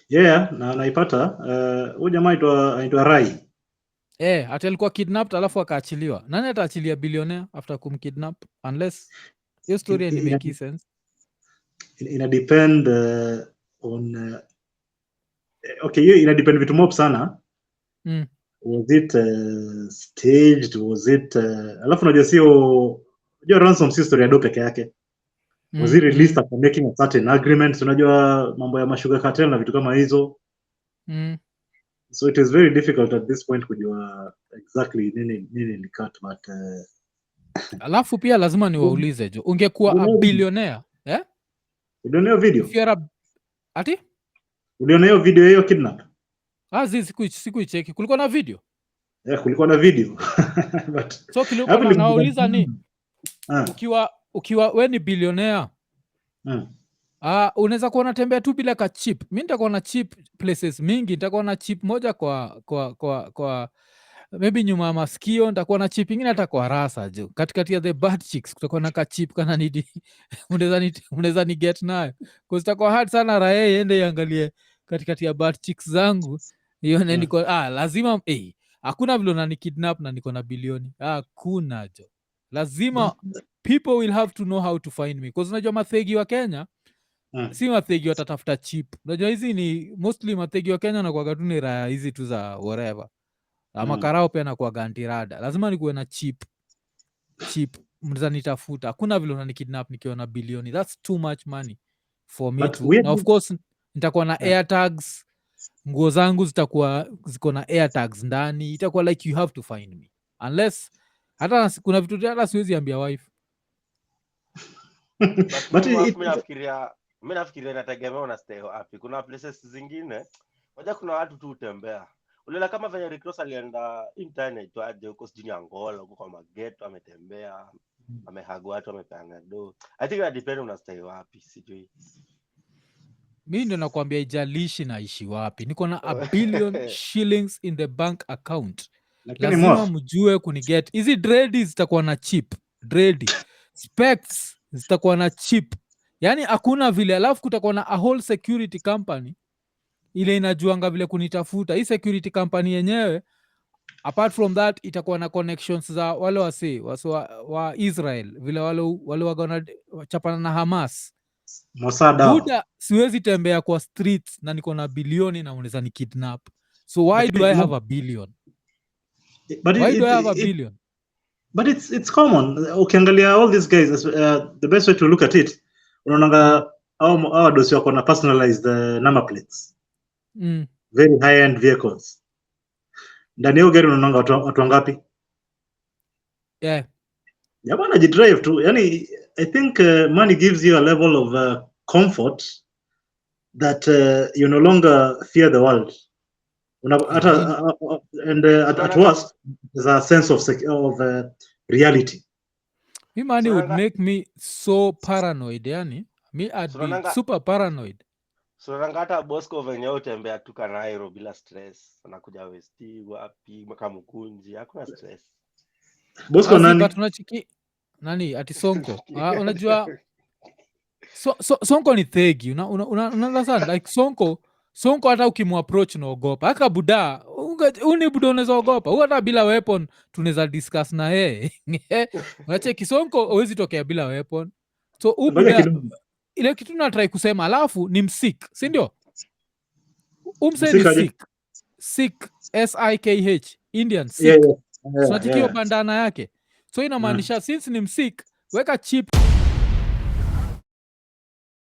Yeah, na naipata. Huyu jamaa anaitwa Rai. Ati alikuwa kidnapped alafu akaachiliwa. Nani ataachilia billionaire after kumkidnap? Unless hiyo story ni make sense. Ina depend on okay, hiyo ina depend vitu mob sana. Was it staged? Was it alafu unajua sio ransom si story ya do peke yake. Was it released after making a certain agreement? Unajua mambo ya sugar cartel na vitu kama hizo. So it is very difficult at this point kujua exactly nini ni cut, but alafu pia lazima niwaulize jo, ungekuwa a billionaire uliona hiyo video? Ati? Uliona hiyo video hiyo kidnap? Sikuicheki. Kulikuwa na video? Kulikuwa na video. But so kilikuwa nauliza ni ukiwa we ni billionaire unaweza kuwa unatembea tu bila ka chip. Mi nitakuwa na chip places mingi, nitakuwa na chip moja kwa maybe nyuma ya masikio, nitakuwa na chip ingine hata kwa rasa jo, katikati ya the butt cheeks kutakuwa na ka chip kana nidi unaweza ni get nayo, cause itakuwa hard sana raha iende iangalie katikati ya butt cheeks zangu hiyo niko lazima hakuna vile unani kidnap na niko na bilioni, hakuna jo, lazima people will have to know how to find me, cause unajua mathegi wa Kenya si mathegi watatafuta chip. Unajua hizi ni mostly mathegi wa Kenya na kuaga tu ni raya hizi tu za whatever ama karao pia na kuaga antirada, lazima nikuwe na chip mnaweza nitafuta. Hakuna vile unani kidnap nikiwa na bilioni, that's too much money for me to. Na of course nitakuwa na air tags, nguo zangu ziko na air tags ndani, itakuwa like you have to find me unless hata kuna vitu hata siwezi ambia wife. But mimi nafikiria inategemea una stay wapi. Kuna places zingine moja, kuna watu tu utembea. Uliona kama venye Rick Ross alienda internet aje huko sijini Angola huko kwa mageto, ametembea, amehagwa watu, amepeana do. I think it depends una stay wapi, sijui. Mimi ndo nakwambia ijalishi naishi wapi. Niko na $1 billion shillings in the bank account. Lazima mjue kuniget. Hizi dreads zitakuwa na chip. Specs zitakuwa na chip. Yani hakuna vile, alafu kutakuwa na a whole security company ile inajuanga vile kunitafuta. Hii security company yenyewe apart from that itakuwa na connections za wale wa Israel vile wale wagona chapana na Hamas. Buda, siwezi tembea kwa streets na niko na bilioni na unaweza ni kidnap. So why do I have $1 billion? Why do I have $1 billion? But it's common. Ukiangalia all these guys, the best way to look at it, unaona hao dosi wako na personalized number plates. Very high end vehicles. Ndani yao gari unaona watu wangapi? Jamaa anajidrive tu. Yani I think money gives you a level of comfort that you no longer fear the world. At worst, there's a sense of reality. Me money would make me so paranoid, yani. Me I'd be super paranoid. So hata Bosco venye utembea tu Kanairo bila stress. Anakuja West wapi Makamukunji, hakuna stress. Bosco nani? Tunachiki nani ati Sonko. Unajua Sonko ni thegi. Understand? Like Sonko hata ukimapproach unaogopa. Haka buda, uni buda unaweza ogopa. Hata bila weapon tunaweza discuss na yeye. Unacheki Sonko hawezi tokea bila weapon. So buda ile kitu na try kusema alafu ni msik, si ndio? Umse ni Sikh. Sikh, SIKH, Indian Sikh. Tunachikio bandana yake. So inamaanisha since ni msik, weka chip